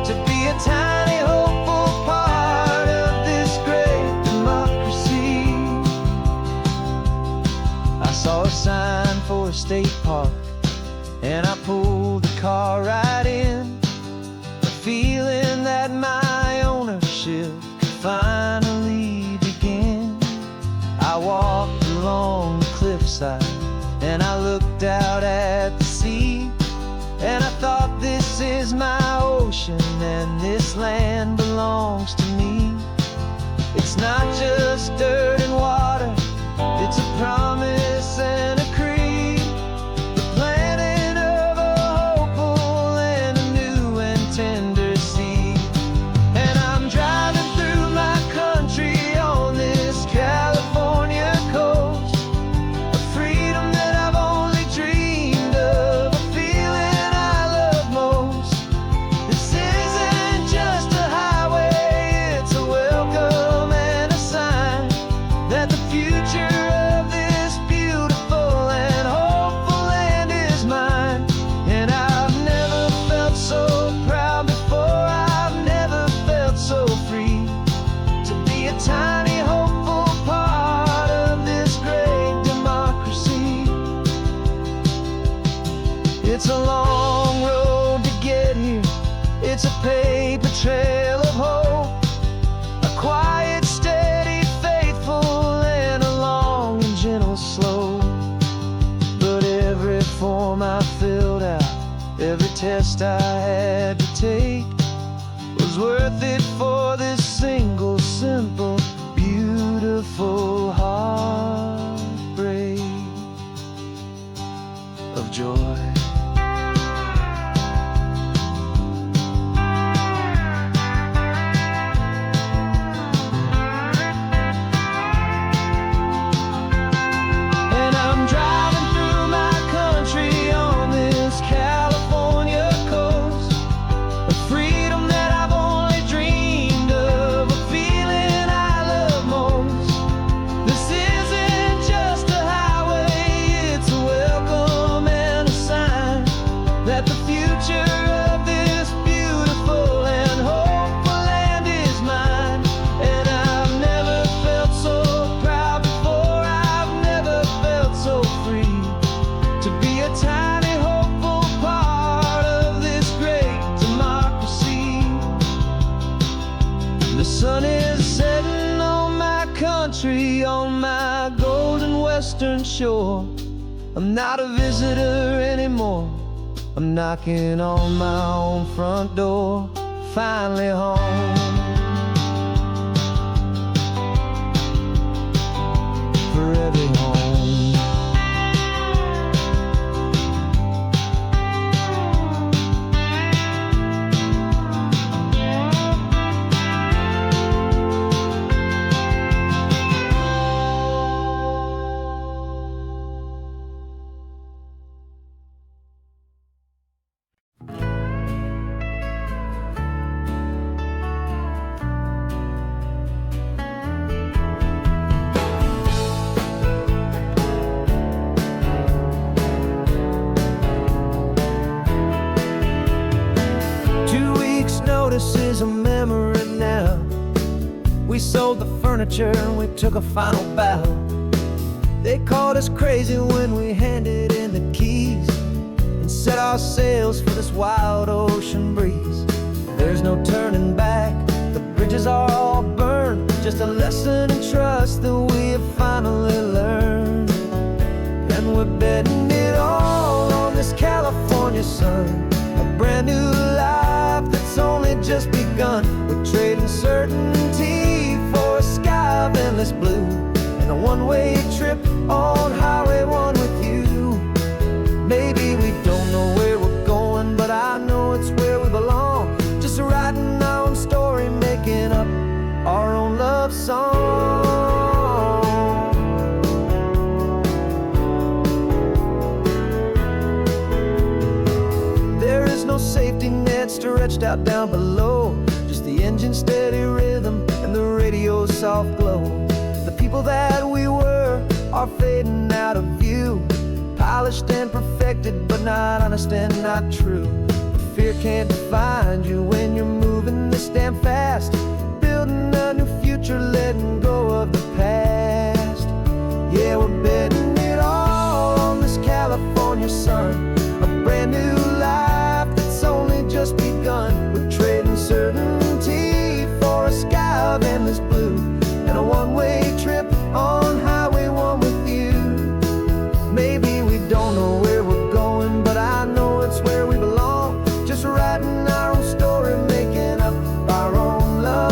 to be a tiny hopeful part of this great democracy. I saw a sign for a state park, and I pulled the car right in, the feeling that my ownership could finally begin. I walked along the cliffside and I looked out at the sea, and I thought, this is my ocean and this land belongs to me. It's not just dirt and water, it's a promise and a creed, the planting of a hopeful and a new and tender seed. And I'm driving through my country on this California coast, for this single, simple, beautiful heartbreak of joy. And I'm driving through my country on this California coast, a freedom that I've only dreamed of, a feeling I love most. This isn't just a highway, it's a welcome and a sign that the future of this beautiful and hopeful land is mine. And I've never felt so proud before, I've never felt so free to be a tiny hopeful part of this great democracy. The sun is setting on my country, on my golden western shore. I'm not a visitor anymore, I'm knocking on my own front door, finally home. Forever home. Notice is a memory now. We sold the furniture and we took a final bow. They called us crazy when we handed in the keys and set our sails for this wild ocean breeze. There's no turning back, the bridges are all burned, just a lesson in trust that we have finally learned. And we're betting it all on this California sun, a brand new life that's only just begun. We're trading certainty for a sky of endless blue and a one-way trip on Highway 1 with you. Maybe we don't know where we're going, but I know it's where we belong. Just writing our own story, making up our own love song. There is no safety net stretched out down below, just the engine's steady rhythm and the radio's soft glow. The people that we were are fading out of view, polished and perfected, but not honest and not true. Fear can't find you when you're moving this damn fast, building a new future, letting go of the past. Yeah, we're betting it all on this California sun, a brand new life that's only just begun. We're trading certainty for a sky of endless blue and a one-way trip on Highway 1 with you. Maybe we don't know where we're going, but I know it's where we belong. Just writing our own story, making up our own love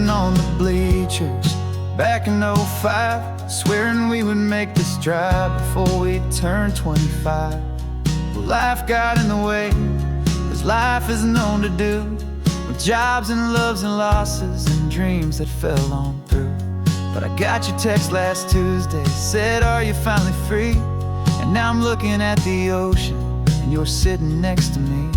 sitting on the bleachers back in '05, swearing we would make this drive before we turned 25. Well, life got in the way, as life is known to do, with jobs and loves and losses and dreams that fell on through. But I got your text last Tuesday, said, are you finally free? And now I'm looking at the ocean, and you're sitting next to me.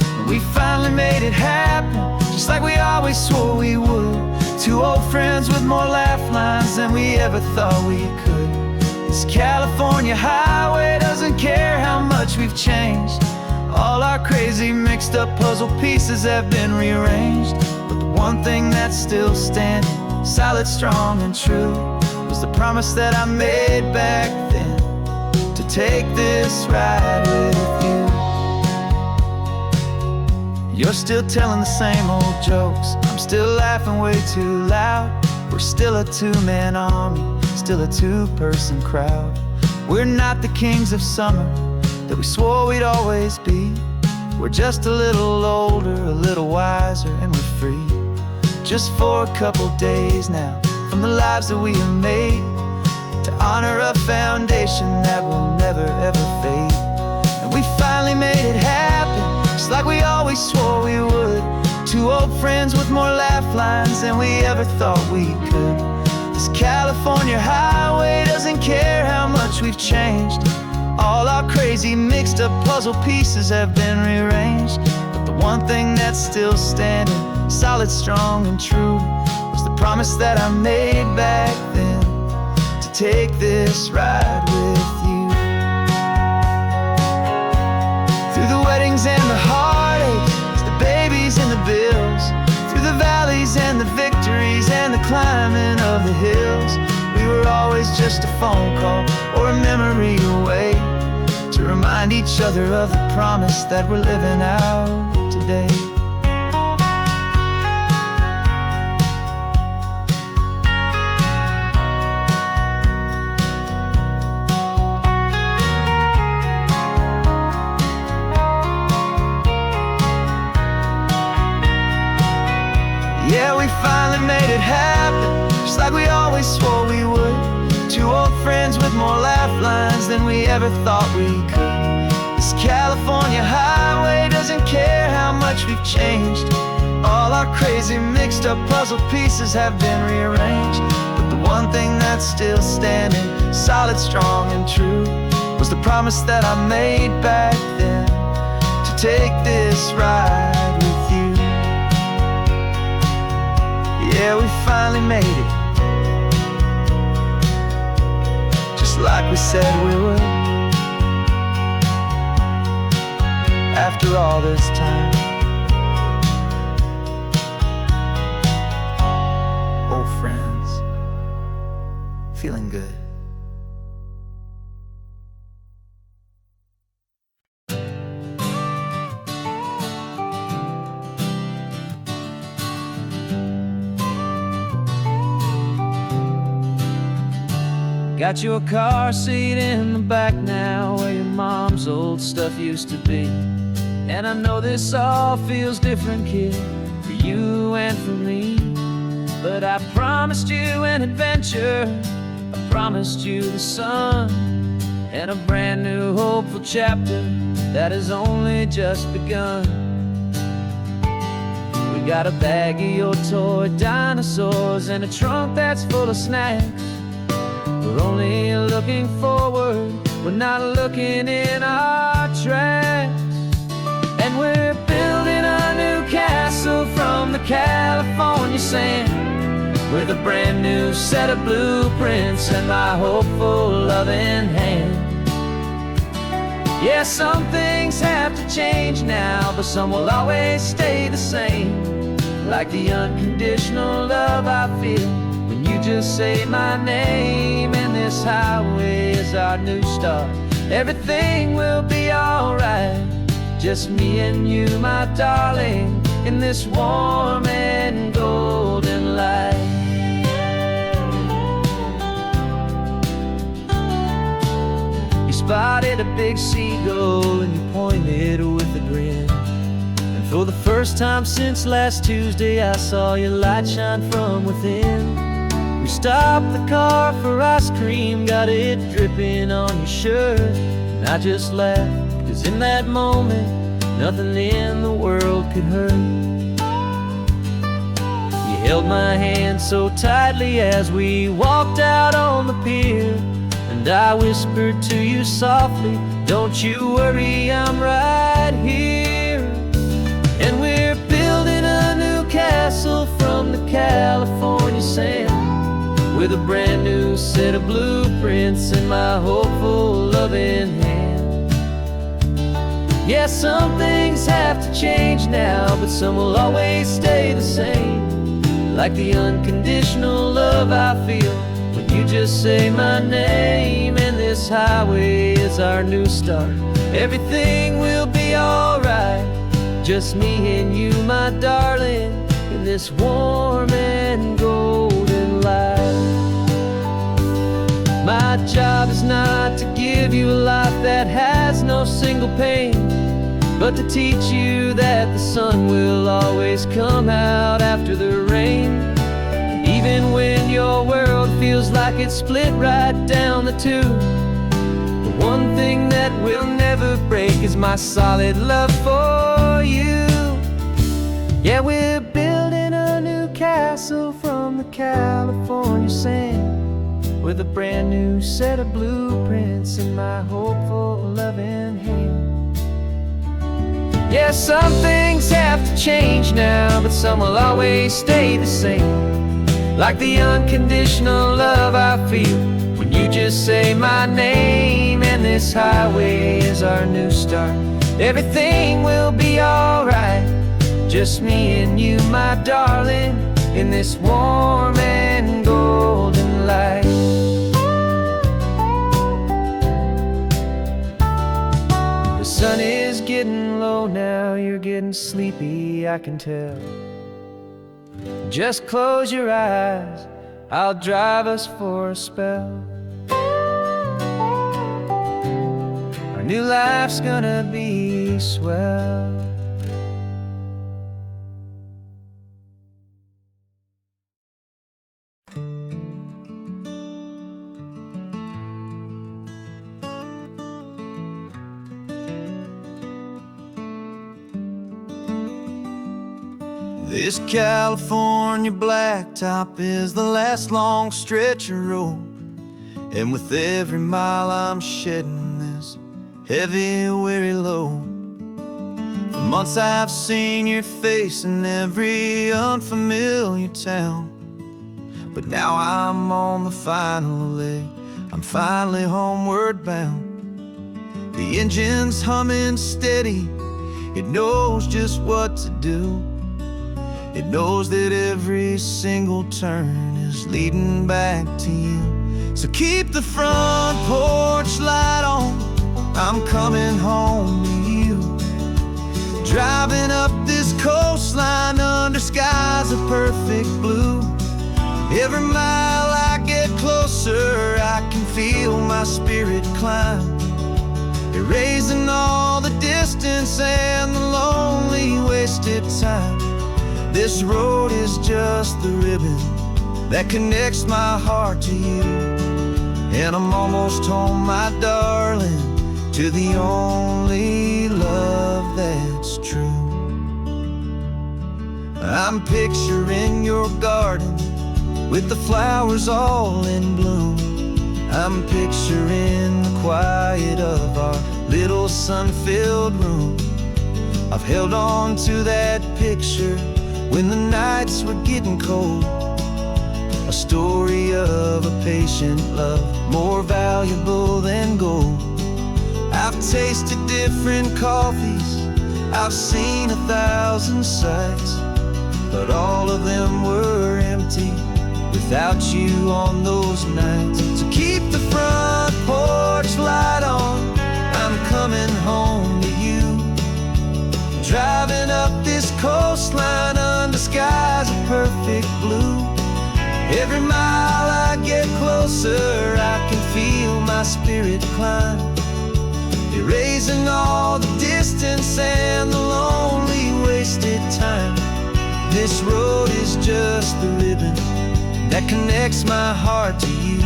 And we finally made it happen, just like we always swore we would. Two old friends with more laugh lines than we ever thought we could. This California highway doesn't care how much we've changed. All our crazy mixed up puzzle pieces have been rearranged. But the one thing that's still standing, solid, strong, and true, was the promise that I made back then, to take this ride with you. You're still telling the same old jokes, I'm still laughing way too loud. We're still a two-man army, still a two-person crowd. We're not the kings of summer that we swore we'd always be. We're just a little older, a little wiser, and we're free. Just for a couple days now, from the lives that we have made, to honor a foundation that will never ever fade. And we finally made it happen, just like we always swore we would. Two old friends with more laugh lines than we ever thought we could. This California highway doesn't care how much we've changed. All our crazy mixed up puzzle pieces have been rearranged. But the one thing that's still standing, solid, strong, and true, was the promise that I made back then, to take this ride with you. Through the weddings and the heartaches, the babies and the bills, through the valleys and the victories and the climbing of the hills, we were always just a phone call or a memory away, to remind each other of the promise that we're living out today. Yeah, we finally made it happen, just like we always swore we would. Two old friends with more laugh lines than we ever thought we could. This California highway doesn't care how much we've changed. All our crazy mixed up puzzle pieces have been rearranged. But the one thing that's still standing, solid, strong, and true, was the promise that I made back then, to take this ride with you. Yeah, we finally made it, just like we said we would. After all this time, old friends, feeling good. Got your car seat in the back now, where your mom's old stuff used to be. And I know this all feels different, kid, for you and for me. But I promised you an adventure, I promised you the sun, and a brand new hopeful chapter that has only just begun. We got a bag of your toy dinosaurs and a trunk that's full of snacks. We're only looking forward, we're not looking in our tracks. And we're building a new castle from the California sand, with a brand new set of blueprints and my hopeful loving hand. Yeah, some things have to change now, but some will always stay the same, like the unconditional love I feel when you just say my name. And this highway is our new start, everything will be alright. Just me and you, my darling, in this warm and golden light. You spotted a big seagull and you pointed with a grin, and For the first time since last Tuesday, I saw your light shine from within. We stopped the car for ice cream, got it dripping on your shirt. And I just laughed, 'cause in that moment, nothing in the world could hurt. You held my hand so tightly as we walked out on the pier, and I whispered to you softly, don't you worry, I'm right here. And we're building a new castle from the California sand, with a brand new set of blueprints in my hopeful, loving hand. Yeah, some things have to change now, but some will always stay the same. Like the unconditional love I feel when you just say my name. And this highway is our new start. Everything will be alright, just me and you, my darling, in this warm and golden light. My job is not to give you a life that has no single pain, but to teach you that the sun will always come out after the rain. And even when your world feels like it's split right down the two, the one thing that will never break is my solid love for you. Yeah, we're building a new castle from the California sand, with a brand new set of blueprints in my hopeful, loving hand. Yeah, some things have to change now, but some will always stay the same. Like the unconditional love I feel when you just say my name. And this highway is our new start. Everything will be alright, just me and you, my darling, in this warm and golden light. The sun is getting low now, you're getting sleepy, I can tell. Just close your eyes, I'll drive us for a spell. Our new life's gonna be swell. This California blacktop is the last long stretch of road, and with every mile I'm shedding this heavy, weary load. For months I've seen your face in every unfamiliar town, but now I'm on the final leg, I'm finally homeward bound. The engine's humming steady, it knows just what to do. It knows that every single turn is leading back to you. So keep the front porch light on, I'm coming home to you. Driving up this coastline under skies of perfect blue. Every mile I get closer, I can feel my spirit climb, erasing all the distance and the lonely wasted time. This road is just the ribbon that connects my heart to you, and I'm almost home, my darling, to the only love that's true. I'm picturing your garden with the flowers all in bloom. I'm picturing the quiet of our little sun-filled room. I've held on to that picture when the nights were getting cold, a story of a patient love, more valuable than gold. I've tasted different coffees, I've seen 1,000 sights, but all of them were empty without you on those nights. So keep the front porch light on, I'm coming home to you. Driving up this coastline under skies of perfect blue. Every mile I get closer, I can feel my spirit climb, erasing all the distance and the lonely waste just the ribbon that connects my heart to you.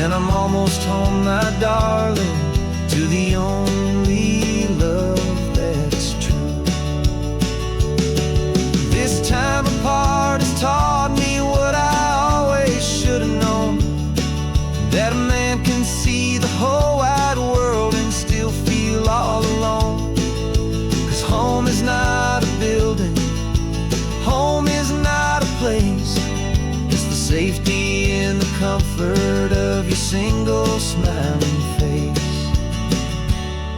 And I'm almost home, my darling, to the only love that's true. This time apart has taught me what I always should have known, that a man can see the whole wide world and still feel all alone. 'Cause home is not a building, home is not a place, it's the safety and the comfort of your single smiling face.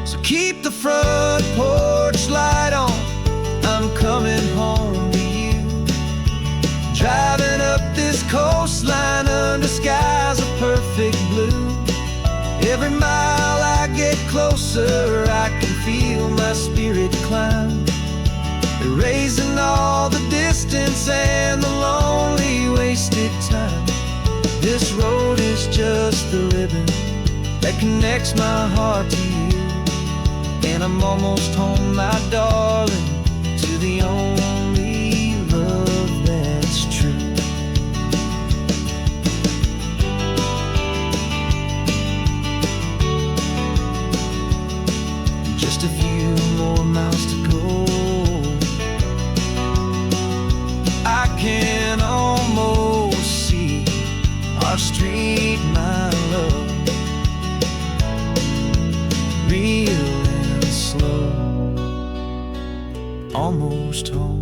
So keep the front porch light on, I'm coming home to you. Driving up this coastline under skies of perfect blue. Every mile I get closer, I can feel my spirit climb, erasing all the distance and the lonely wasted time. This road is just the ribbon that connects my heart to you. And I'm almost home, my darling, to the only love that's true. Just a few more miles to go, I can almost see our street, my love, real and slow, almost home.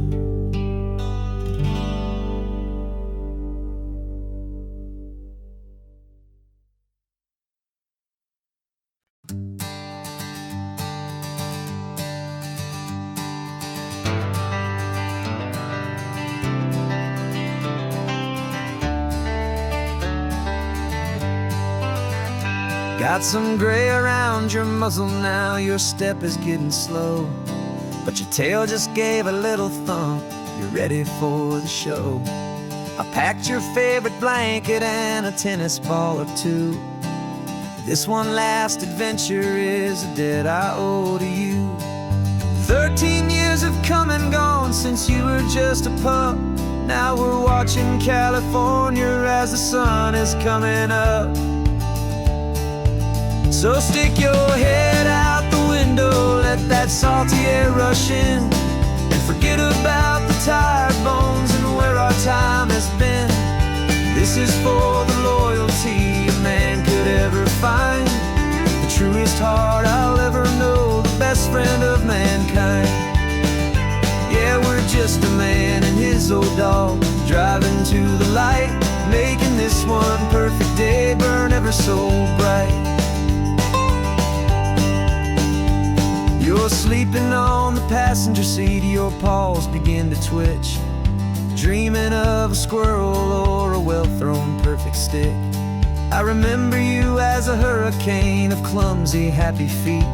Got some gray around your muzzle now, your step is getting slow, but your tail just gave a little thump, you're ready for the show. I packed your favorite blanket and a tennis ball or two. This one last adventure is a debt I owe to you. 13 years have come and gone since you were just a pup. Now we're watching California as the sun is coming up. So stick your head out the window, let that salty air rush in, and forget about the tired bones and where our time has been. This is for the loyalty a man could ever find, the truest heart I'll ever know, the best friend of mankind. Yeah, we're just a man and his old dog, driving to the light, making this one perfect day burn ever so bright. You're sleeping on the passenger seat, your paws begin to twitch, dreaming of a squirrel or a well-thrown perfect stick. I remember you as a hurricane of clumsy, happy feet.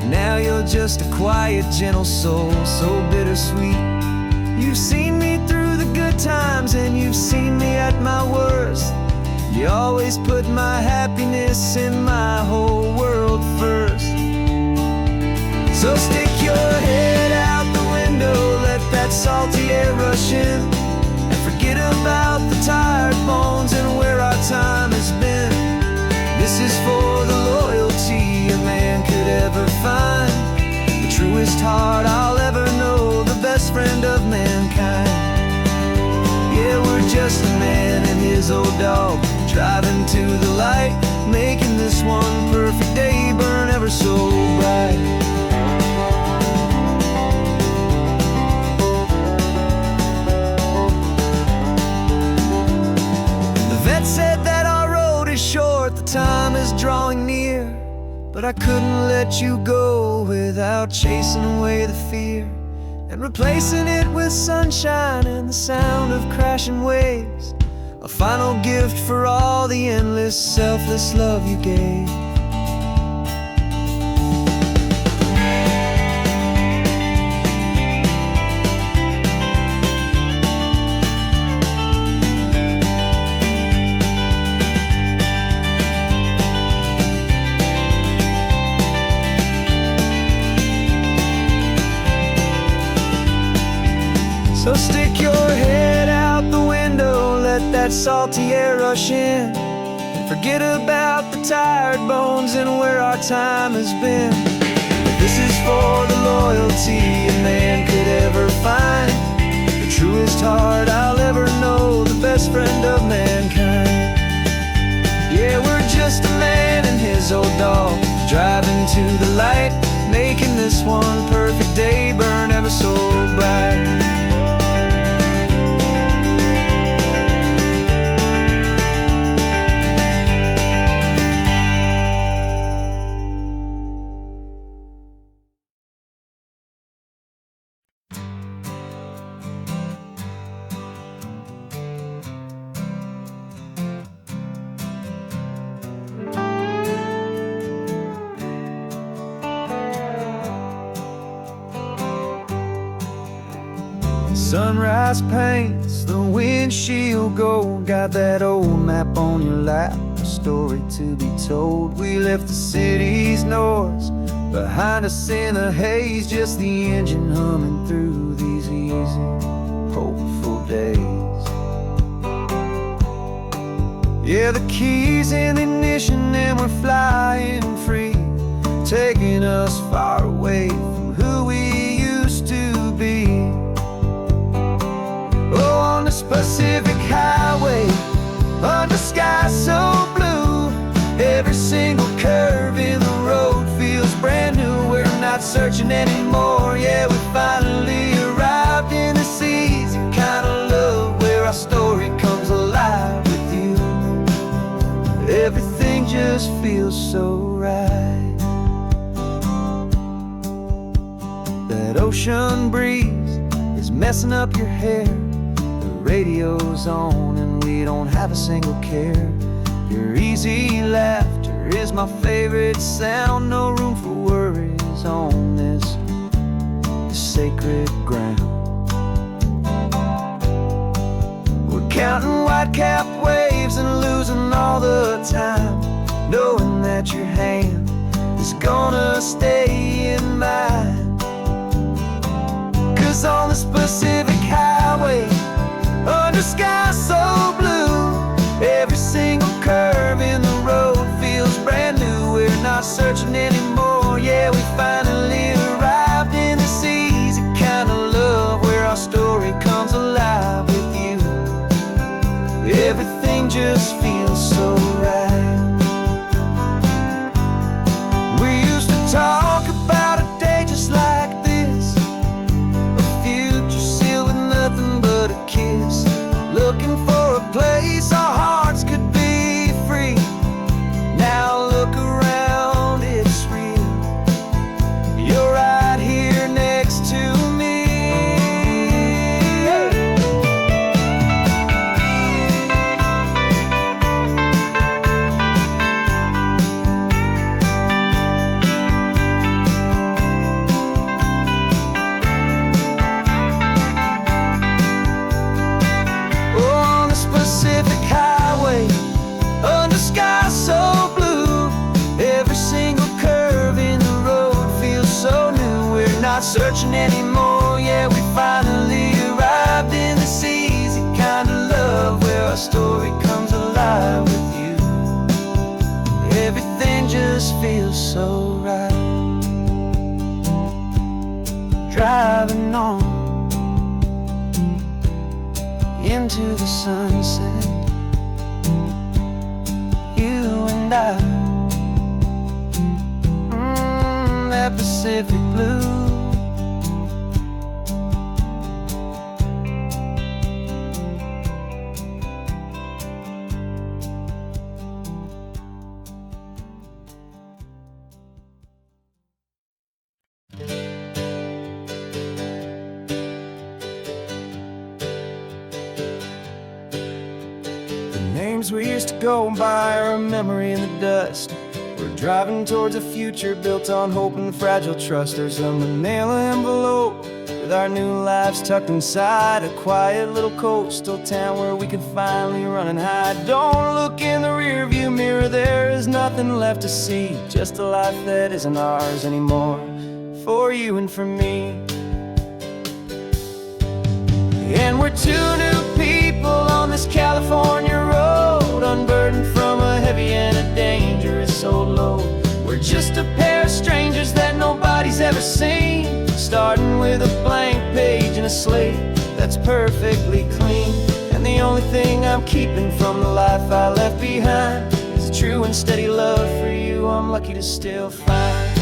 Now you're just a quiet, gentle soul, so bittersweet. You've seen me through the good times and you've seen me at my worst. You always put my happiness in my whole world first. So stick your head out the window, let that salty air rush in, and forget about the tired bones and where our time has been. This is for the loyalty a man could ever find, the truest heart I'll ever know, the best friend of mankind. Yeah, we're just a man and his old dog, driving to the light, making this one perfect day burn ever so bright. Said that our road is short, the time is drawing near, but I couldn't let you go without chasing away the fear and replacing it with sunshine and the sound of crashing waves, a final gift for all the endless, selfless love you gave. So stick your head that salty air rush in, and forget about the tired bones and where our time has been. This is for the loyalty a man could ever find, the truest heart I'll ever know, the best friend of mankind. Yeah, we're just a man and his old dog, driving to the light, making this one perfect day burn ever so bright. Sunrise paints the windshield gold, got that old map on your lap, a story to be told. We left the city's noise behind us in the haze, just the engine humming through these easy, hopeful days. Yeah, the keys in the ignition and we're flying free, taking us far away from who we used to be. Oh, on this Pacific highway, under sky so blue, every single curve in the road feels brand new. We're not searching anymore, yeah, we finally arrived in this easy kind of love, where our story comes alive with you. Everything just feels so right. That ocean breeze is messing up your hair, radio's on and we don't have a single care. Your easy laughter is my favorite sound, no room for worries on this sacred ground. We're counting white-capped waves and losing all the time, knowing that your hand is gonna stay in mine. 'Cause on this Pacific highway, under sky so blue, every single curve in the road feels brand new. We're not searching anymore, yeah, we finally arrived in this easy kind of love, where our story comes alive with you. Everything just feels so right. We used to talk about a day just like this, a future sealed with nothing but a kiss, looking for a place our hearts could be free. Now look around, it's real. You're right here next to me. Pacific highway, under sky so blue, every single curve in the road feels so new. We're not searching anymore, yeah, we finally arrived in this easy kind of love, where our story comes alive with you. Everything just feels so right. Driving on into the sunset, you and I, that Pacific blue. Names we used to go by are a memory in the dust. We're driving towards a future built on hope and fragile trust. There's a manila envelope with our new lives tucked inside, a quiet little coastal town where we could finally run and hide. Don't look in the rearview mirror, there is nothing left to see, just a life that isn't ours anymore, for you and for me. And we're two new people on this California road, unburdened from a heavy and a dangerous old load. We're just a pair of strangers that nobody's ever seen, starting with a blank page and a slate that's perfectly clean. And the only thing I'm keeping from the life I left behind is a true and steady love for you I'm lucky to still find.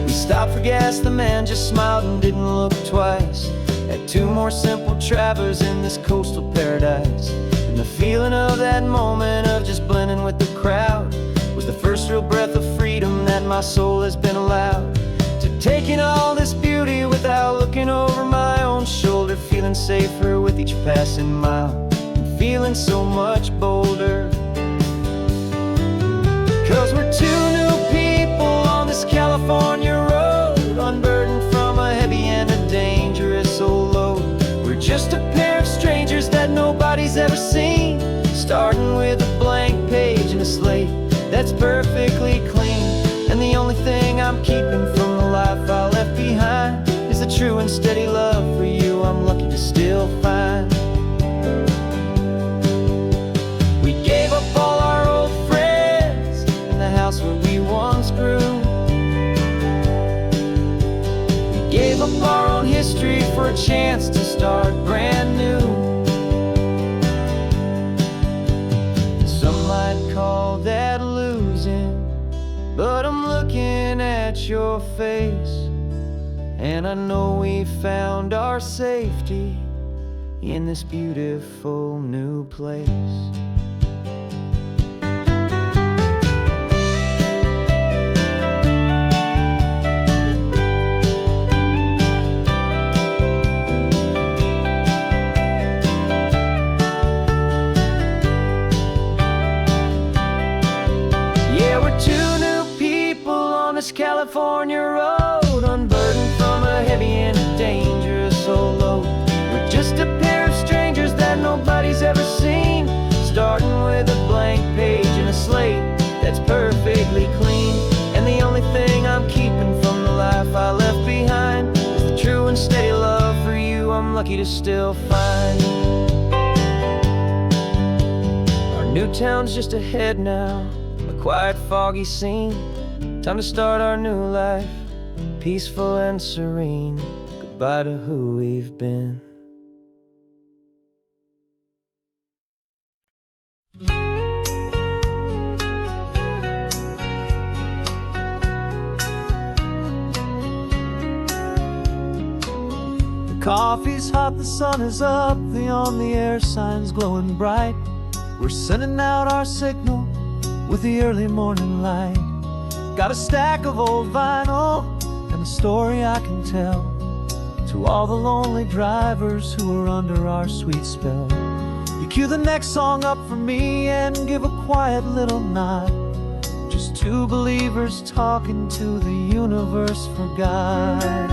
We stopped for gas, the man just smiled and didn't look twice. Had two more simple travelers in this coastal paradise. And the feeling of that moment of just blending with the crowd was the first real breath of freedom that my soul has been allowed to take in all this beauty without looking over my own shoulder, feeling safer with each passing mile and feeling so much bolder. 'Cause we're two new people on this California road, unburdened from a heavy and a dangerous old load. We're just a pair of strangers that nobody's ever seen, starting with a blank page and a slate that's perfectly clean. And the only thing I'm keeping from the life I left behind is a true and steady love for you I'm lucky to still find. We gave up all our old friends and the house where we once grew. We gave up our own history for a chance to start brand new. Some might call that losing, but I'm looking at your face, and I know we found our safety in this beautiful new place. Yeah, we're two new people on this California road, unburdened from a heavy and a dangerous old load. We're just a pair of strangers that nobody's ever seen, starting with a blank page and a slate that's perfectly clean. And the only thing I'm keeping from the life I left behind is the true and steady love for you I'm lucky to still find. Our new town's just ahead now, a quiet, foggy scene. Time to start our new life, peaceful and serene. Goodbye to who we've been. The coffee's hot, the sun is up, the on the air sign's glowing bright. We're sending out our signal with the early morning light. Got a stack of old vinyl and a story I can tell to all the lonely drivers who are under our sweet spell. You cue the next song up for me and give a quiet little nod. Just two believers talking to the universe for God.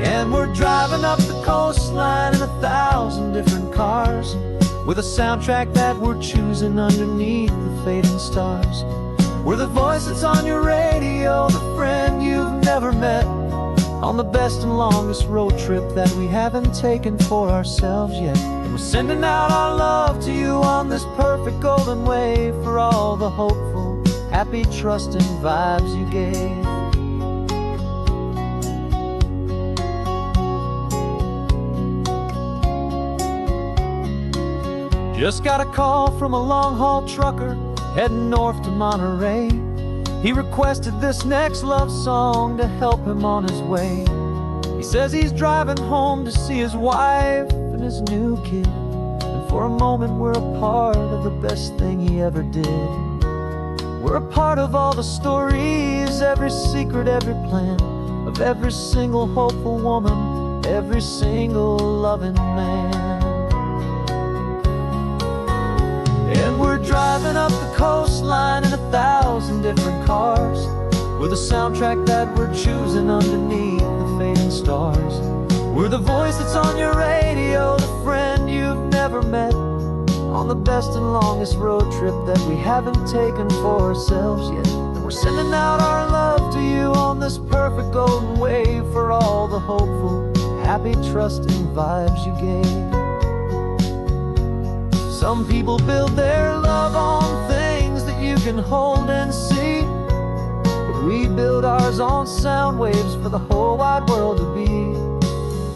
And we're driving up the coastline in 1,000 different cars, with a soundtrack that we're choosing underneath the fading stars. We're the voice that's on your radio, the friend you've never met, on the best and longest road trip that we haven't taken for ourselves yet. And we're sending out our love to you on this perfect golden wave for all the hopeful, happy, trusting vibes you gave. Just got a call from a long-haul trucker heading north to Monterey. He requested this next love song to help him on his way. He says he's driving home to see his wife and his new kid, and for a moment we're a part of the best thing he ever did. We're a part of all the stories, every secret, every plan, of every single hopeful woman, every single loving man. And we're driving up the coastline in 1,000 different cars, with a soundtrack that we're choosing underneath the fading stars. We're the voice that's on your radio, the friend you've never met, on the best and longest road trip that we haven't taken for ourselves yet. And we're sending out our love to you on this perfect golden wave for all the hopeful, happy, trusting vibes you gave. Some people build their love on things that you can hold and see, but we build ours on sound waves for the whole wide world to be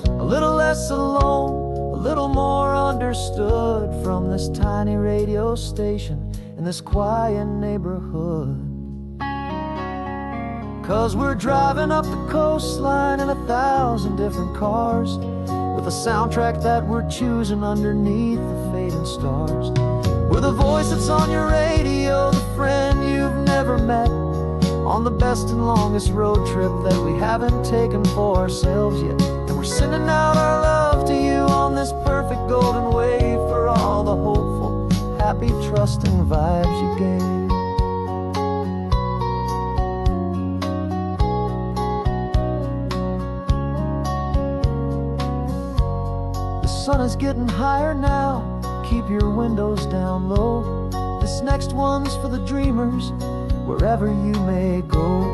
a little less alone, a little more understood from this tiny radio station in this quiet neighborhood. 'Cause we're driving up the coastline in 1,000 different cars, with a soundtrack that we're choosing underneath the fading stars. We're the voice that's on your radio, the friend you've never met, on the best and longest road trip that we haven't taken for ourselves yet. And we're sending out our love to you on this perfect golden wave for all the hopeful, happy, trusting vibes you gave. The sun is getting higher now, keep your windows down low. This next one's for the dreamers, wherever you may go.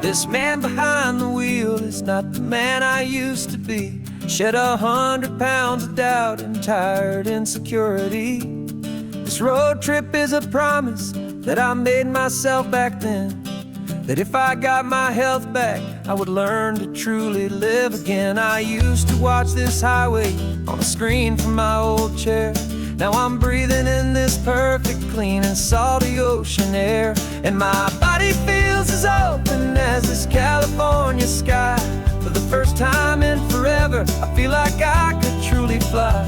This man behind the wheel is not the man I used to be. Shed 100 pounds of doubt and tired insecurity. This road trip is a promise that I made myself back then, that if I got my health back, I would learn to truly live again. I used to watch this highway on a screen from my old chair. Now I'm breathing in this perfect, clean and salty ocean air, and my body feels as open as this California sky. For the first time in forever, I feel like I could truly fly.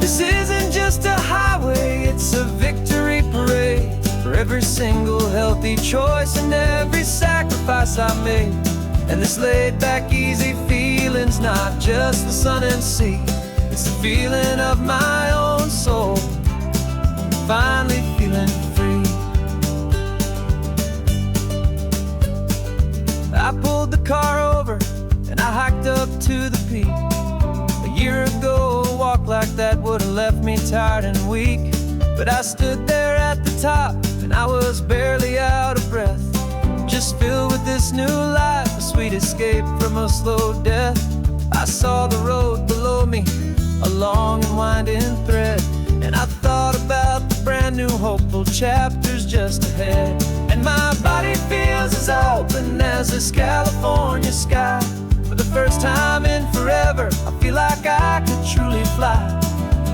This isn't just a highway, it's a victory parade for every single healthy choice and every sacrifice I made. And this laid back, easy feeling's not just the sun and sea, it's the feeling of my own soul, finally feeling free. I pulled the car over and I hiked up to the peak. A year ago, a walk like that would have left me tired and weak, but I stood there at the top and I was barely out of breath, just filled with this new life, a sweet escape from a slow death. I saw the road below me, a long and winding thread, and I thought about the brand new hopeful chapters just ahead. And my body feels as open as this California sky. For the first time in forever, I feel like I could truly fly.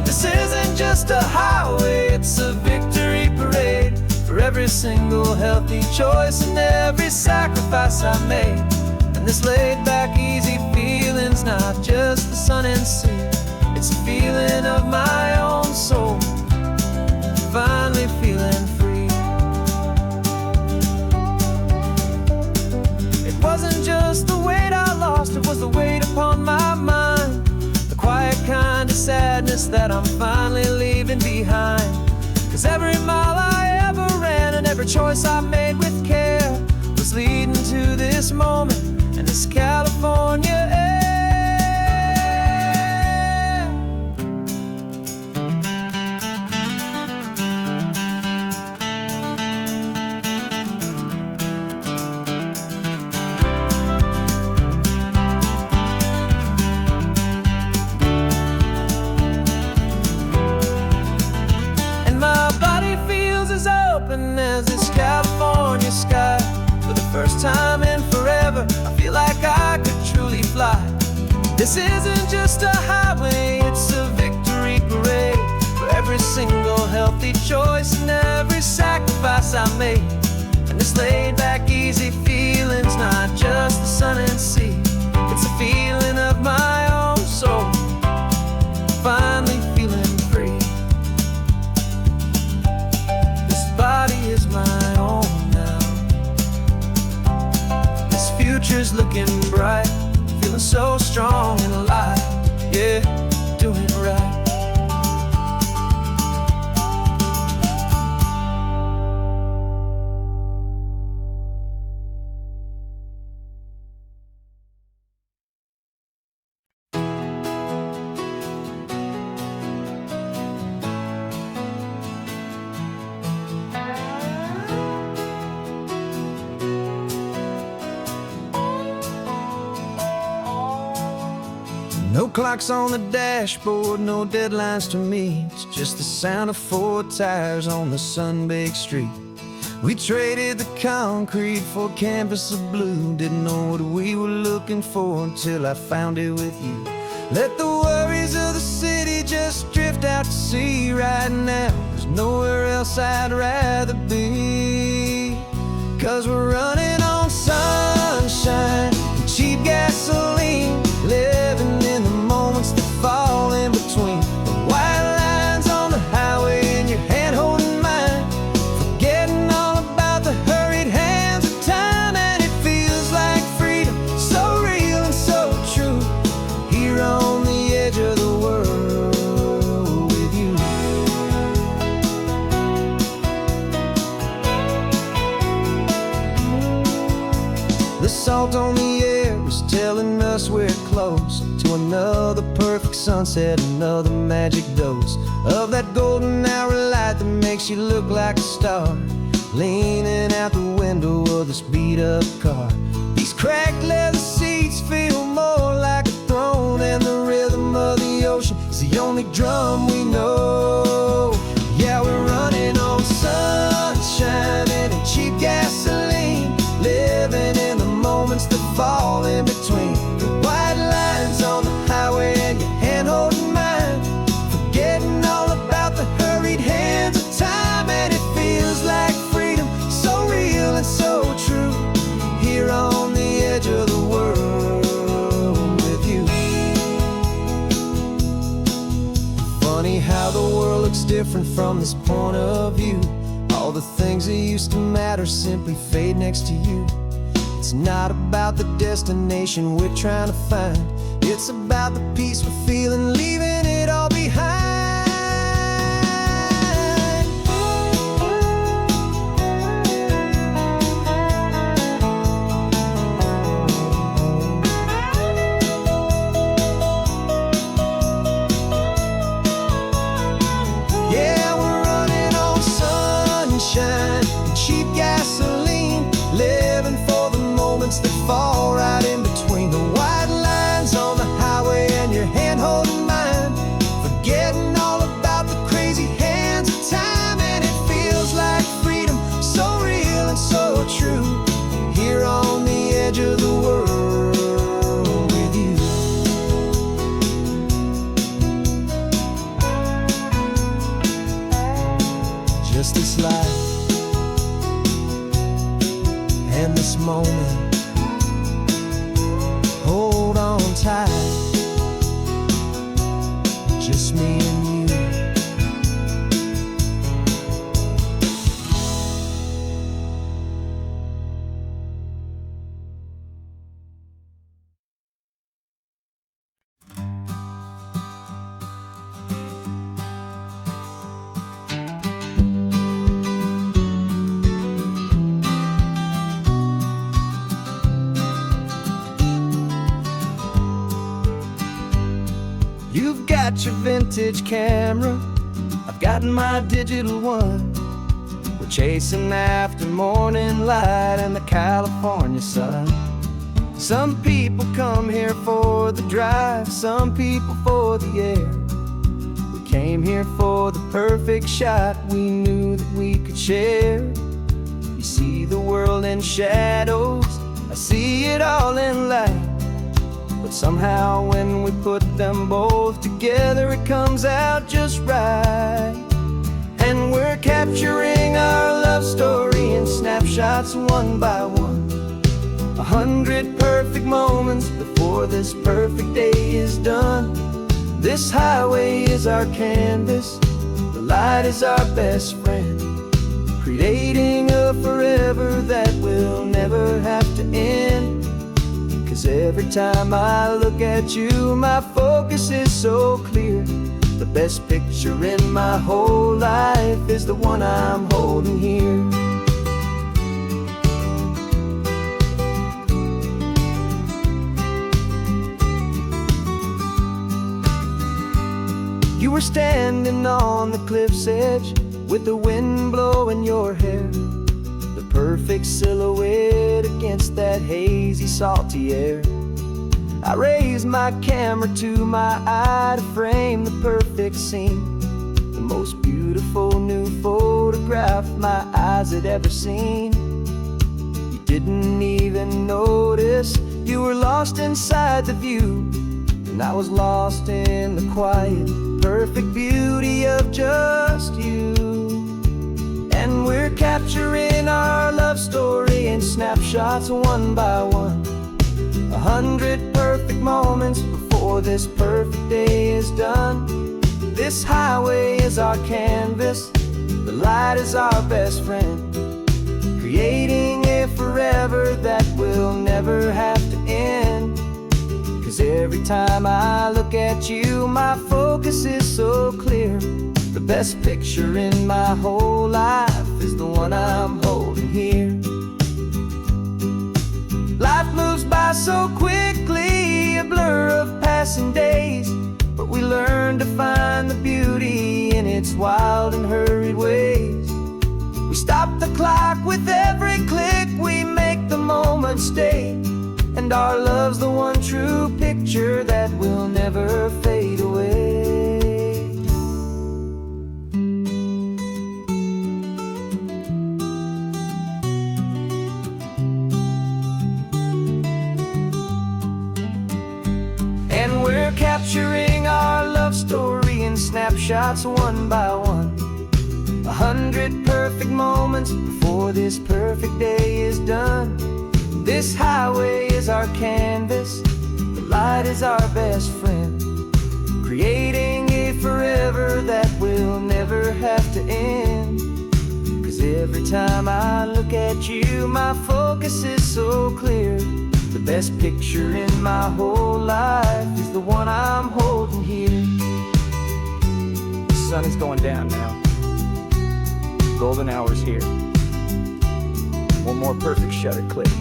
This isn't just a highway, it's a victory parade for every single healthy choice and every sacrifice I made. And this laid back, easy feeling's not just the sun and sea, it's a feeling of my own soul, finally feeling free. It wasn't just the weight I lost, it was the weight upon my mind, the quiet kind of sadness that I'm finally leaving behind. 'Cause every mile I ever ran and every choice I made with care was leading to this moment and this California air. As this California sky. For the first time in forever, I feel like I could truly fly. This isn't just a highway, it's a victory parade for every single healthy choice and every sacrifice I made. And this laid back, easy feeling's not just the sun and sea, it's a feeling of my own soul, finally feeling free. Body is my own now. This future's looking bright, feeling so strong and alive. Yeah, doing it right. No clocks on the dashboard, no deadlines to meet, just the sound of 4 tires on the sun-baked street. We traded the concrete for a canvas of blue. Didn't know what we were looking for until I found it with you. Let the worries of the city just drift out to sea. Right now, there's nowhere else I'd rather be. 'Cause we're running on sunshine and cheap gasoline, living in the moments that fall in between. The white lines on the highway and your hand holding mine, forgetting all about the hurried hands of time. And it feels like freedom, so real and so true, here on the edge of the world with you. The salt on the air is telling us we're close to another perfect sunset, another magic dose of that golden hour light that makes you look like a star, leaning out the window of this beat-up car. These cracked leather seats feel more like a throne, and the rhythm of the ocean is the only drum we know. Yeah, we're running on sunshine and cheap gasoline, living in the moments that fall in between. The white lines on the highway and your hand holding mine, forgetting all about the hurried hands of time. And it feels like freedom, so real and so true, here on the edge of the world with you. Funny how the world looks different from this point of view. All the things that used to matter simply fade next to you. It's not about the destination we're trying to find, it's about the peace we're feeling, leaving it all behind. Yeah, we're running on sunshine and cheap gasoline, living for the moments that fall right in between. The white lines on the highway and your hand holding mine, forgetting all about the crazy hands of time. And it feels like freedom, so real and so true, here on the edge of the world with you. Just this life and this moment, hold on tight, just me and you. You've got your vintage camera, I've got my digital one. We're chasing after morning light and the California sun. Some people come here for the drive, some people for the air. We came here for the perfect shot we knew that we could share. You see the world in shadows, I see it all in light. But somehow when we put them both together, it comes out just right. And we're capturing our love story in snapshots one by one. 100 perfect moments before this perfect day is done. This highway is our canvas, the light is our best friend, creating a forever that will never have to end. 'Cause every time I look at you, my focus is so clear. The best picture in my whole life is the one I'm holding here. You were standing on the cliff's edge with the wind blowing your hair, the perfect silhouette against that hazy, salty air. I raised my camera to my eye to frame the perfect scene, the most beautiful new photograph my eyes had ever seen. You didn't even notice you were lost inside the view, and I was lost in the quiet, perfect beauty of just you. And we're capturing our love story in snapshots one by one, 100 perfect moments before this perfect day is done. This highway is our canvas, the light is our best friend, creating a forever that will never have to end. 'Cause every time I look at you, my focus is so clear. The best picture in my whole life is the one I'm holding here. Life moves by so quickly, a blur of passing days, but we learn to find the beauty in its wild and hurried ways. We stop the clock with every click, we make the moment stay, and our love's the one true picture that will never fade away. And we're capturing our love story in snapshots one by one, 100 perfect moments before this perfect day is done. This highway is our canvas, the light is our best friend, creating a forever that will never have to end. 'Cause every time I look at you, my focus is so clear. The best picture in my whole life is the one I'm holding here. The sun is going down now. Golden hour's here. One more perfect shutter click,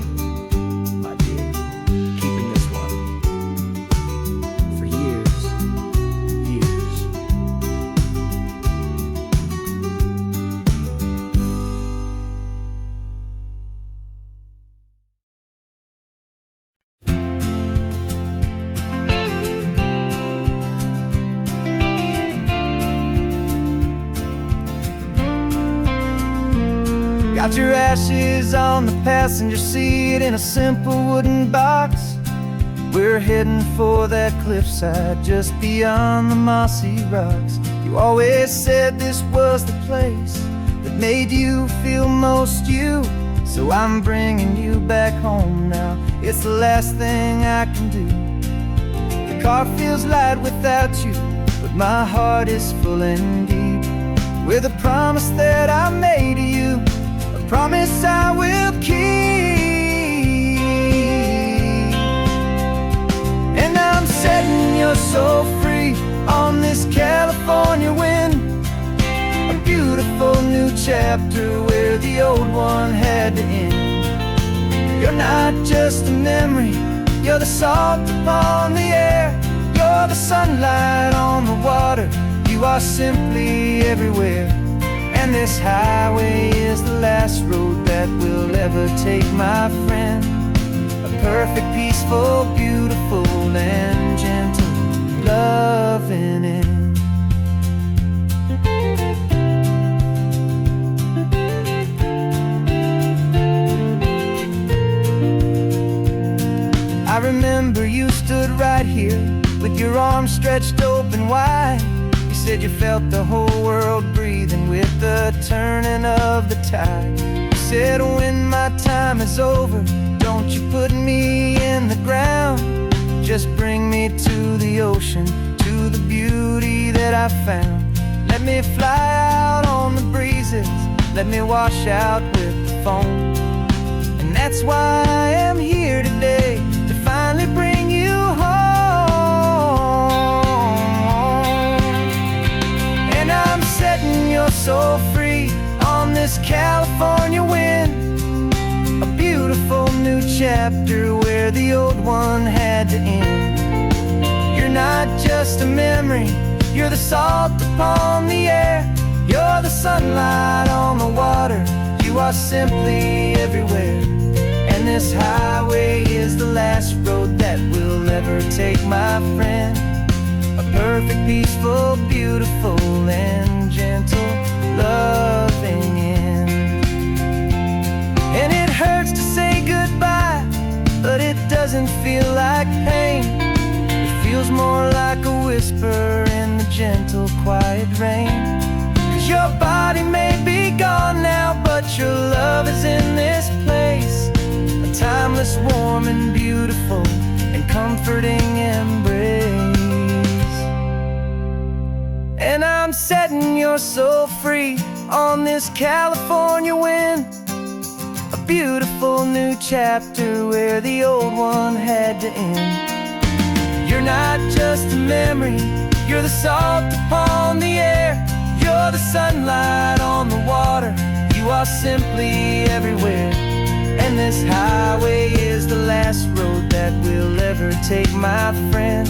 my dear. Keeping this one for years, years. Got your ashes on the passenger seat in a simple wooden box. We're heading for that cliffside just beyond the mossy rocks. You always said this was the place that made you feel most you, so I'm bringing you back home now. It's the last thing I can do. The car feels light without you, but my heart is full and deep with a promise that I made to you, a promise I will keep. And I'm setting your soul free on this California wind, a beautiful new chapter where the old one had to end. You're not just a memory, you're the salt upon the air, you're the sunlight on the water, you are simply everywhere. And this highway is the last road that we'll ever take, my friend. A perfect, peaceful, beautiful, and gentle loving end. I remember you stood right here with your arms stretched open wide. You said you felt the whole world breathing with the turning of the tide. You said when my time is over, don't you put me in the ground, just bring me to the ocean, to the beauty that I found. Let me fly out on the breezes, let me wash out with the foam. And that's why I am here today, to finally bring you home. And I'm setting your soul free on this California wind, a beautiful new chapter where the old one had to end. You're not just a memory, you're the salt upon the air, you're the sunlight on the water, you are simply everywhere. And this highway is the last road that we'll ever peaceful, beautiful, and gentle, loving end. And it hurts to say goodbye, but it doesn't feel like pain. It feels more like a whisper in the gentle, quiet rain. 'Cause your body may be gone now, but your love is in this place. A timeless, warm, and beautiful, and comforting embrace. And I'm setting your soul free on this California wind. A beautiful new chapter where the old one had to end. You're not just a memory, you're the salt upon the air. You're the sunlight on the water, you are simply everywhere. And this highway is the last road that we'll ever take, my friend.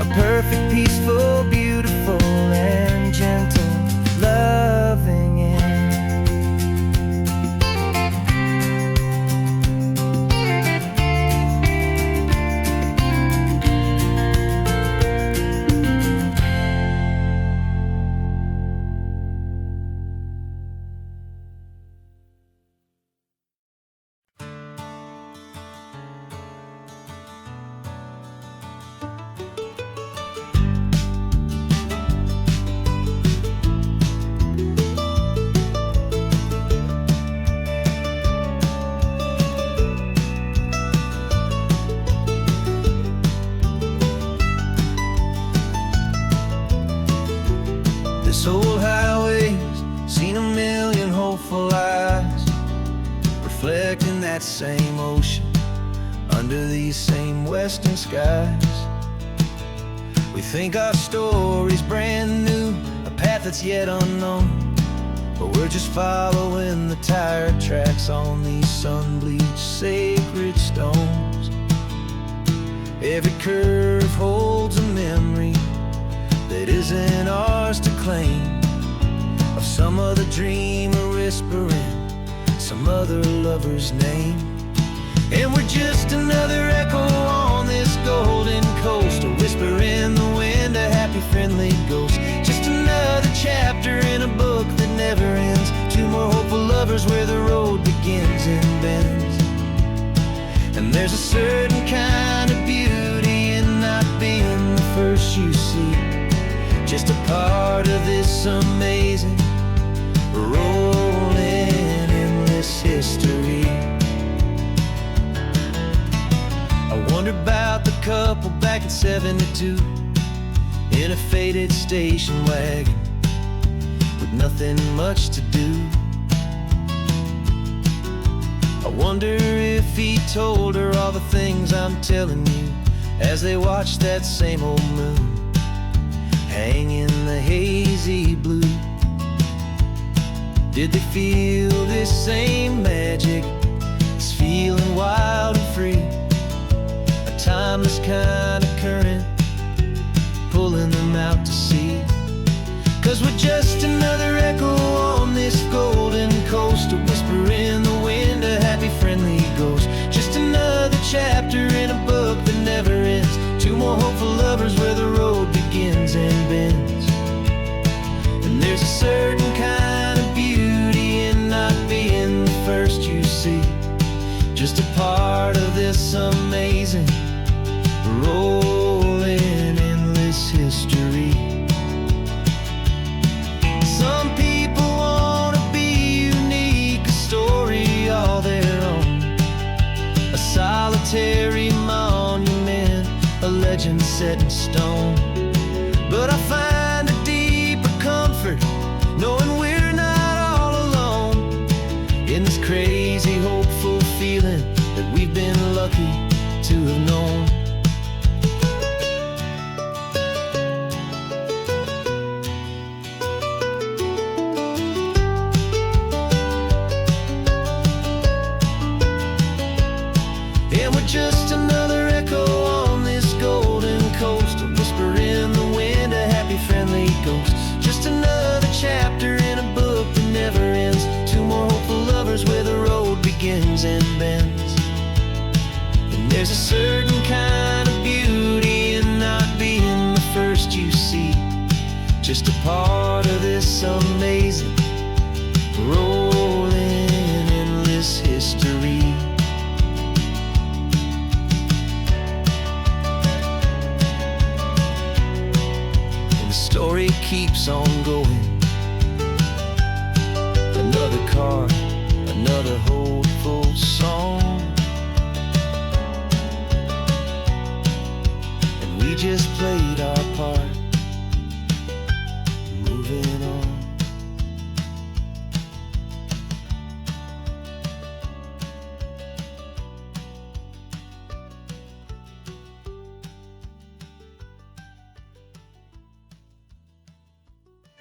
A perfect, peaceful, beautiful, and gentle, loving end. This old highway's seen a million hopeful eyes, reflecting that same ocean under these same western skies. We think our story's brand new, a path that's yet unknown, but we're just following the tire tracks on these sun-bleached sacred stones. Every curve holds a memory that isn't ours to claim, of some other dreamer whispering some other lover's name. And we're just another echo on this golden coast, a whisper in the wind, a happy, friendly ghost. Just another chapter in a book that never ends. Two more hopeful lovers where the road begins and bends. And there's a certain kind of beauty in not being the first you see, just a part of this amazing, rolling, endless history. I wonder about the couple back in '72 in a faded station wagon with nothing much to do. I wonder if he told her all the things I'm telling you as they watched that same old moon hang in the hazy blue. Did they feel this same magic, this feeling wild and free, a timeless kind of current pulling them out to sea? 'Cause we're just another echo on this golden coast, a whisper in the wind, a happy, friendly ghost. Just another chapter in a book that never ends. Two more hopeful lovers where the road begins and bends. And there's a certain kind of beauty in not being the first you see, just a part of this amazing, rolling, endless history. Some people wanna be unique, a story all their own, a solitary monument, a legend set in stone. But I find a deeper comfort knowing we're not all alone in this crazy, hopeful feeling that we've been lucky to have known. And we're just another echo on this golden coast, a whisper in the wind, a happy, friendly ghost. Just another chapter in a book that never ends. Two more hopeful lovers where the road begins and bends. And there's a certain kind of beauty in not being the first you see, day keeps on going. Another card, another hopeful song, and we just play